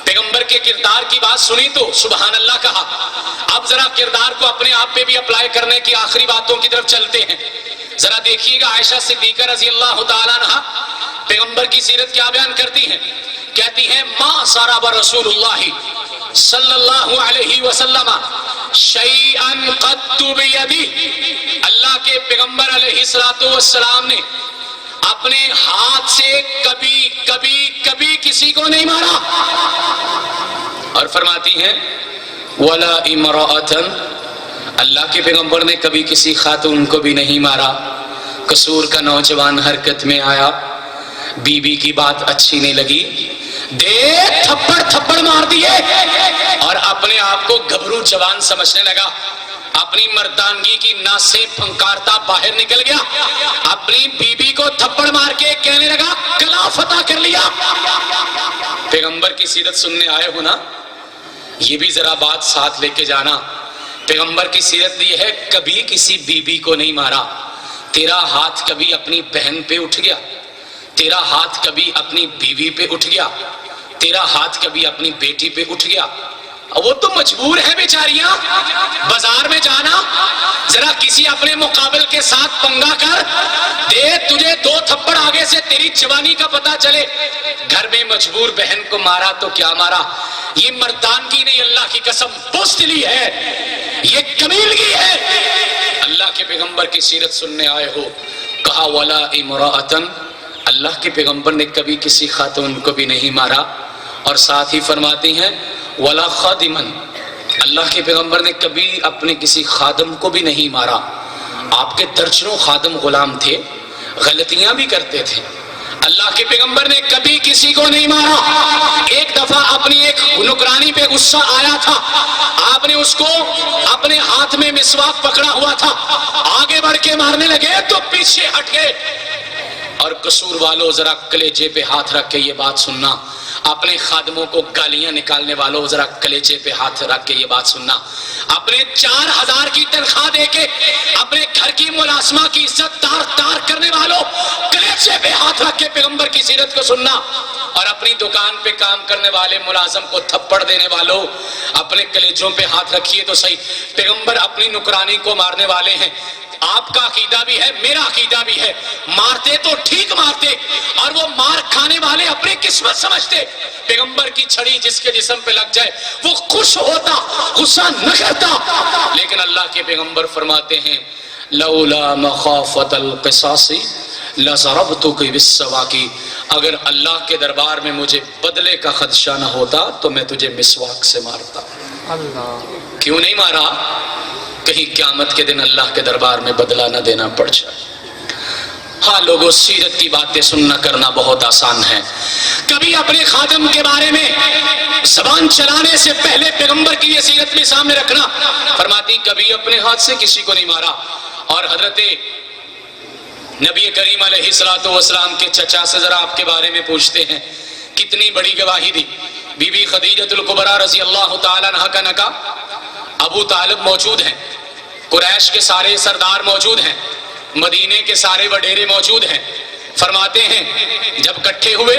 پیغمبر کے کردار کی بات سنی تو سبحان اللہ کہا. اب ذرا کردار کو اپنے آپ پہ بھی اپلائی کرنے کی آخری باتوں کی طرف چلتے ہیں. ذرا دیکھیے گا عائشہ صدیقہ رضی اللہ تعالیٰ عنہا پیغمبر کی سیرت کیا بیان کرتی ہیں. کہتی ہیں ما ضرب رسول اللہ صلی اللہ علیہ وسلم شیئا قط بیدہ، اللہ کے پیغمبر علیہ الصلوۃ والسلام نے اپنے ہاتھ سے کبھی کسی کو نہیں مارا. اور فرماتی ہیں ولا امرأۃ، اللہ کے پیغمبر نے کبھی کسی خاتون کو بھی نہیں مارا۔ قصور کا نوجوان حرکت میں آیا، بی بی کی بات اچھی نہیں لگی، تھپڑ مار دیے اور اپنے آپ کو گھبرو جوان سمجھنے لگا، اپنی مردانگی کی ناس سے پھنکارتا باہر نکل گیا، اپنی بی بی کو تھپڑ مار کے کہنے لگا کلا فتح کر لیا۔ پیغمبر کی سیرت سننے آئے ہو نا، یہ بھی ذرا بات ساتھ لے کے جانا۔ پیغمبر کی سیرت یہ ہے کبھی کسی بی بی کو نہیں مارا۔ تیرا ہاتھ کبھی اپنی بہن پہ اٹھ گیا، تیرا ہاتھ کبھی اپنی بیوی پہ اٹھ گیا، تیرا ہاتھ کبھی اپنی بیٹی پہ اٹھ گیا، وہ تو مجبور ہے بیچاریاں، بازار میں جانا ذرا کسی اپنے مقابل کے ساتھ پنگا کر دے، تجھے 2 تھپڑ آگے سے تیری جوانی کا پتہ چلے۔ گھر میں مجبور بہن کو مارا تو کیا مارا؟ یہ مردانگی نہیں، اللہ کی قسم بزدلی ہے، یہ کمیلگی ہے۔ اللہ کے پیغمبر کی سیرت سننے آئے ہو، کہا ولا امرأۃ، اللہ کے پیغمبر نے کبھی کسی خاتون کو بھی نہیں مارا، اور ساتھ ہی فرماتی ہیں ولا خادما، اللہ کے پیغمبر نے کبھی اپنے کسی خادم کو بھی نہیں مارا۔ آپ کے درجنوں خادم غلام تھے، غلطیاں بھی کرتے تھے، اللہ کے پیغمبر نے کبھی کسی کو نہیں مارا۔ ایک دفعہ اپنی ایک نوکرانی پہ غصہ آیا تھا، آپ نے اس کو اپنے ہاتھ میں مسواک پکڑا ہوا تھا، آگے بڑھ کے مارنے لگے تو پیچھے ہٹ گئے۔ اور قصور والوں ذرا کلیجے پہ ہاتھ رکھ کے یہ بات سننا، اپنے خادموں کو گالیاں نکالنے والوں ذرا کلیجے پہ ہاتھ رکھ کے یہ بات سننا، اپنے 4000 کی تنخواہ دے کے اپنے گھر کی ملازمہ کی عزت تار کرنے والوں کلیجے پہ ہاتھ رکھ کے پیغمبر کی سیرت کو سننا، اور اپنی دکان پہ کام کرنے والے ملازم کو تھپڑ دینے والوں اپنے کلیجوں پہ ہاتھ رکھیے تو صحیح، پیغمبر اپنی نوکرانی کو مارنے والے ہیں۔ آپ کا عقیدہ بھی ہے، میرا عقیدہ بھی ہے، مارتے تو ٹھیک مارتے، اور وہ مار کھانے والے اپنی قسمت سمجھتے۔ پیغمبر کی چھڑی جس کے جسم پہ لگ جائے وہ خوش ہوتا، غصہ نہ کرتا، لیکن اللہ کے پیغمبر فرماتے ہیں لولا مخافت القصاص لضربتک بالسواک، اگر اللہ کے دربار میں مجھے بدلے کا خدشہ نہ ہوتا تو میں تجھے مسواک سے مارتا۔ اللہ کیوں نہیں مارا؟ کہیں قیامت کے دن اللہ کے دربار میں بدلہ نہ دینا پڑ جائے۔ ہاں لوگوں، سیرت کی باتیں سننا کرنا بہت آسان ہے، کبھی اپنے خادم کے بارے میں زبان چلانے سے پہلے پیغمبر کی یہ سیرت بھی سامنے رکھنا۔ فرماتی کبھی اپنے ہاتھ سے کسی کو نہیں مارا۔ اور حضرت نبی کریم علیہ الصلوۃ والسلام کے چچا سے ذرا آپ کے بارے میں پوچھتے ہیں، کتنی بڑی گواہی دی۔ بی بی خدیجہ الکبریٰ رضی اللہ تعالیٰ عنہا کا نکاح، ابو طالب موجود ہیں، قریش کے سارے سردار موجود ہیں، مدینے کے سارے وڈیرے موجود ہیں۔ فرماتے ہیں جب کٹھے ہوئے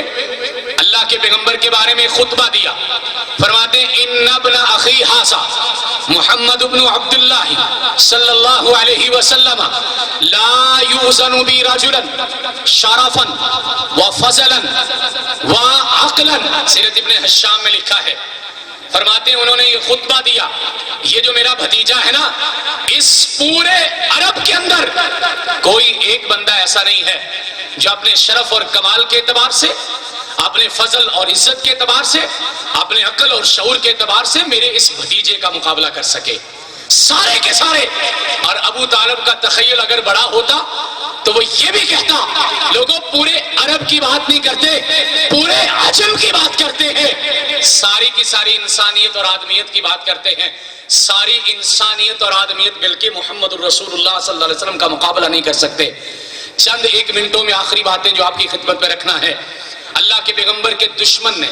اللہ کے پیغمبر کے بارے میں خطبہ دیا، فرماتے ہیں ان ابن اخی ھذا محمد بن عبداللہ صلی اللہ علیہ وسلم لا یوزن بی رجلا شرفا وفضلا وعقلا، سیرت ابن حشام میں لکھا ہے۔ فرماتے ہیں انہوں نے یہ خطبہ دیا، یہ جو میرا بھتیجا ہے نا، اس پورے عرب کے اندر کوئی ایک بندہ ایسا نہیں ہے جو اپنے شرف اور کمال کے اعتبار سے، اپنے فضل اور عزت کے اعتبار سے، اپنے عقل اور شعور کے اعتبار سے میرے اس بھتیجے کا مقابلہ کر سکے، سارے کے سارے۔ اور ابو طالب کا تخیل اگر بڑا ہوتا تو وہ یہ بھی کہتا لوگوں پورے عرب کی بات نہیں کرتے، پورے عجم کی بات کرتے ہیں، ساری کی ساری انسانیت اور آدمیت کی بات کرتے ہیں، ساری انسانیت اور آدمیت بلکہ محمد الرسول اللہ صلی اللہ علیہ وسلم کا مقابلہ نہیں کر سکتے۔ چند ایک منٹوں میں آخری باتیں جو آپ کی خدمت میں رکھنا ہے۔ اللہ کے پیغمبر کے دشمن نے،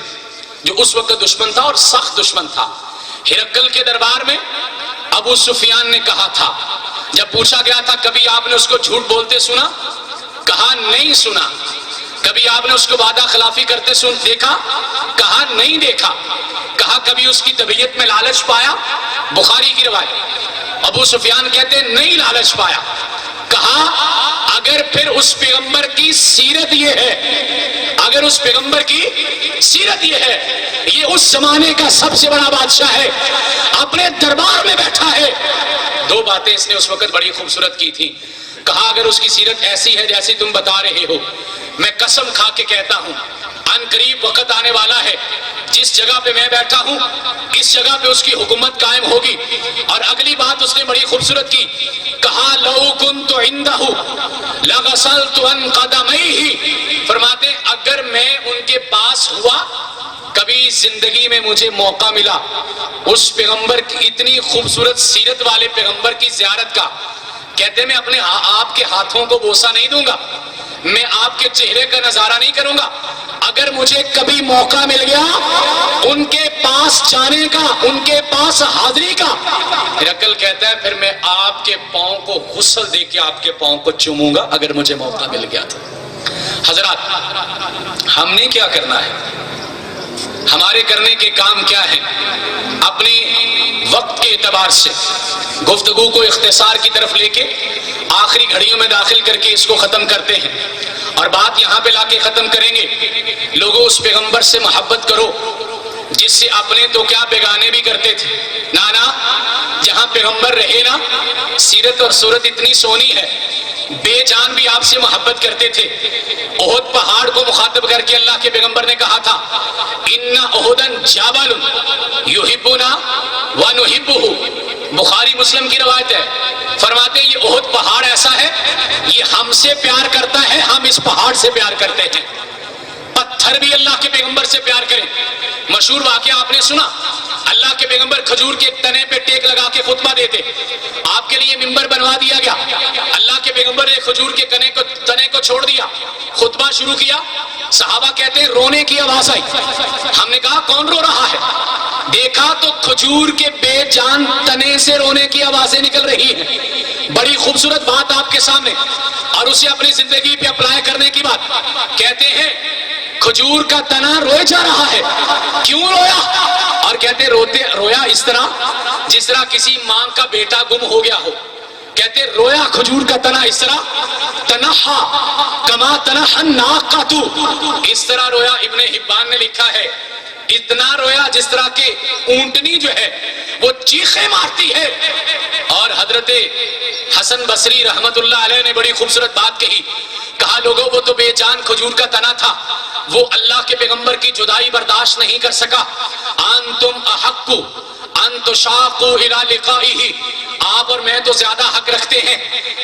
جو اس وقت دشمن تھا اور سخت دشمن تھا، ہرقل کے دربار میں ابو سفیان نے کہا تھا، جب پوچھا گیا تھا کبھی آپ نے اس کو جھوٹ بولتے سنا؟ کہا نہیں سنا۔ کبھی آپ نے اس کو وعدہ خلافی کرتے دیکھا؟ کہا نہیں دیکھا۔ کہا کبھی اس کی طبیعت میں لالچ پایا؟ بخاری کی روایت۔ ابو سفیان کہتے نہیں لالچ پایا۔ کہا اگر پھر اس پیغمبر کی سیرت یہ ہے، اگر اس پیغمبر کی سیرت یہ ہے، یہ اس زمانے کا سب سے بڑا بادشاہ ہے، اپنے دربار میں بیٹھا ہے، دو باتیں اس نے اس وقت بڑی خوبصورت کی تھی. کہا اگر اس کی سیرت ایسی ہے جیسی تم بتا رہے ہو، میں قسم کھا کے کہتا ہوں ان قریب وقت آنے والا ہے جس جگہ پہ میں بیٹھا ہوں اس جگہ پہ اس کی حکومت قائم ہوگی. اور اگلی بات اس نے بڑی خوبصورت کی، کہا لو کنت عندہ لغسلت عن قدمیہ، فرماتے اگر میں ان کے پاس ہوا، کبھی زندگی میں مجھے موقع ملا اس پیغمبر کی اتنی خوبصورت سیرت والے پیغمبر کی زیارت کا، کہتے میں اپنے آپ کے ہاتھوں کو بوسہ نہیں دوں گا، میں آپ کے چہرے کا نظارہ نہیں کروں گا، اگر مجھے کبھی موقع مل گیا ان کے پاس جانے کا، ان کے پاس حاضری کا، ہرقل کہتا ہے پھر میں آپ کے پاؤں کو غسل دے کے آپ کے پاؤں کو چوموں گا اگر مجھے موقع مل گیا تو. حضرات ہم نے کیا کرنا ہے، ہمارے کرنے کے کام کیا ہیں؟ اپنے وقت کے اعتبار سے گفتگو کو اختصار کی طرف لے کے آخری گھڑیوں میں داخل کر کے اس کو ختم کرتے ہیں، اور بات یہاں پہ لا کے ختم کریں گے. لوگوں اس پیغمبر سے محبت کرو جس سے اپنے تو کیا بیگانے بھی کرتے تھے. نانا جہاں پیغمبر رہے نا، سیرت اور صورت اتنی سونی ہے، بے جان بھی آپ سے محبت کرتے تھے. احد پہاڑ کو مخاطب کر کے اللہ کے پیغمبر نے کہا تھا ان احدن جبل یحبنا ونحبہ، بخاری مسلم کی روایت ہے. فرماتے ہیں یہ احد پہاڑ ایسا ہے یہ ہم سے پیار کرتا ہے، ہم اس پہاڑ سے پیار کرتے ہیں. پتھر بھی اللہ کے پیغمبر سے پیار کریں. مشہور واقعہ آپ نے سنا، اللہ کے پیغمبر کھجور کے تنے پہ ٹیک لگا کے خطبہ دیتے، آپ کے لیے ممبر بنوا دیا گیا، اللہ کے پیغمبر نے کھجور کے تنے کو چھوڑ دیا، خطبہ شروع کیا. صحابہ کہتے ہیں رونے کی آواز آئی. ہم نے کہا کون رو رہا ہے؟ دیکھا تو کھجور کے بے جان تنے سے رونے کی آوازیں نکل رہی ہیں. بڑی خوبصورت بات آپ کے سامنے، اور اسے اپنی زندگی پہ اپلائی کرنے کی بات. کہتے ہیں کھجور کا تنا روئے جا رہا ہے، کیوں رویا؟ اور کہتے رویا اس طرح جس طرح کسی ماں کا بیٹا گم ہو گیا ہو. کہتے رویا کھجور کا تنا اس طرح، تنہا کما تنہا الناقۃ، اس طرح رویا. ابن حبان نے لکھا ہے اتنا رویا جس طرح کہ اونٹنی جو ہے وہ چیخیں مارتی ہے. اور حضرت حسن بصری رحمت اللہ علیہ نے بڑی خوبصورت بات کہی، کہا لوگوں وہ تو بے جان کھجور کا تنا تھا، وہ اللہ کے پیغمبر کی جدائی برداشت نہیں کر سکا. انتم احق ان تشاقوا الی لقائہ، آپ اور میں تو زیادہ حق رکھتے ہیں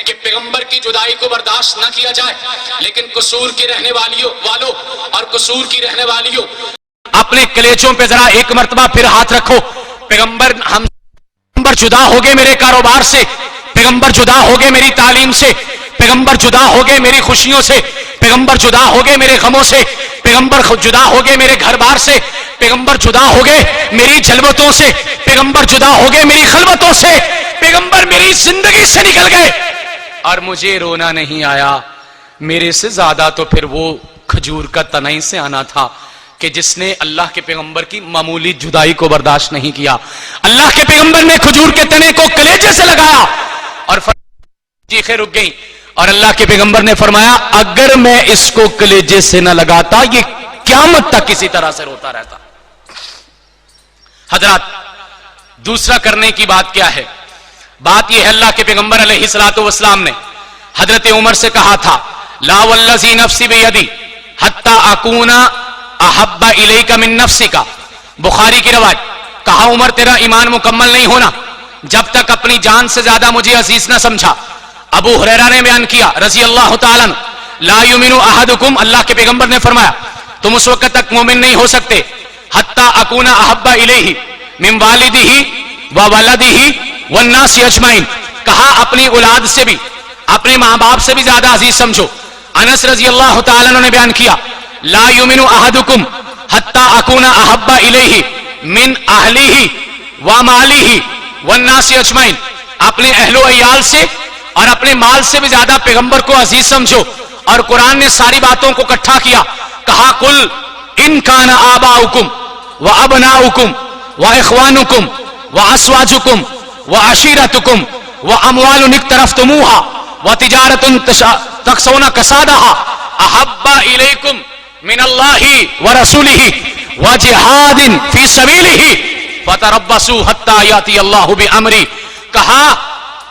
کہ پیغمبر کی جدائی کو برداشت نہ کیا جائے. لیکن قصور کی رہنے والوں اور قصور کی رہنے والیوں، اپنے کلیچوں پہ ذرا ایک مرتبہ پھر ہاتھ رکھو. پیغمبر جدا ہو گئے میرے کاروبار سے، پیغمبر جدا ہو گئے میری تعلیم سے، پیغمبر جدا ہو گئے میری خوشیوں سے، پیغمبر جدا ہو گئے میرے غموں سے، پیغمبر جدا ہو گئے میرے گھر بار سے، پیغمبر جدا ہو گئے میری جلوتوں سے، پیغمبر جدا ہو گئے میری خلوتوں سے، پیغمبر میری زندگی سے نکل گئے اور مجھے رونا نہیں آیا. میرے سے زیادہ تو پھر وہ کھجور کا تنائی سے آنا تھا کہ جس نے اللہ کے پیغمبر کی معمولی جدائی کو برداشت نہیں کیا. اللہ کے پیغمبر نے کھجور کے تنے کو کلیجے سے لگایا اور چیخیں رک گئیں، اور اللہ کے پیغمبر نے فرمایا اگر میں اس کو کلیجے سے نہ لگاتا یہ قیامت تک کسی طرح سے روتا رہتا. حضرات دوسرا کرنے کی بات کیا ہے؟ بات یہ ہے اللہ کے پیغمبر علیہ الصلوۃ والسلام نے حضرت عمر سے کہا تھا لا والذی نفسی بیدی حتی اکون احب الیک من نفسک. بخاری کی روایت، کہا عمر تیرا ایمان مکمل نہیں ہونا جب تک اپنی جان سے زیادہ مجھے عزیز نہ سمجھا. ابو ہریرہ نے بیان کیا رضی اللہ تعالیٰ عنہ، لا یؤمن احدکم، اللہ کے پیغمبر نے فرمایا تم اس وقت تک مومن نہیں ہو سکتے حتی اکون احب الیہ من والدہ وولدہ والناس اجمعین. کہا اپنی اولاد سے بھی، اپنے ماں باپ سے بھی زیادہ عزیز سمجھو. انس رضی اللہ تعالیٰ عنہ نے بیان کیا لا یؤمن احدکم حتی اکون احب الیہ من اہلہ ومالہ والناس اجمعین. اپنے اہل و عیال سے اور اپنے مال سے بھی زیادہ پیغمبر کو عزیز سمجھو. اور قرآن نے ساری باتوں کو اکٹھا کیا، کہا قل ان کان آباؤکم وابناؤکم واخوانکم وازواجکم وعشیرتکم واموال اقترفتموها وتجارۃ تخشون کسادها احب الیکم من اللہ ورسولہ وجہاد فی سبیلہ فتربصوا حتی یاتی اللہ بامرہ. کہا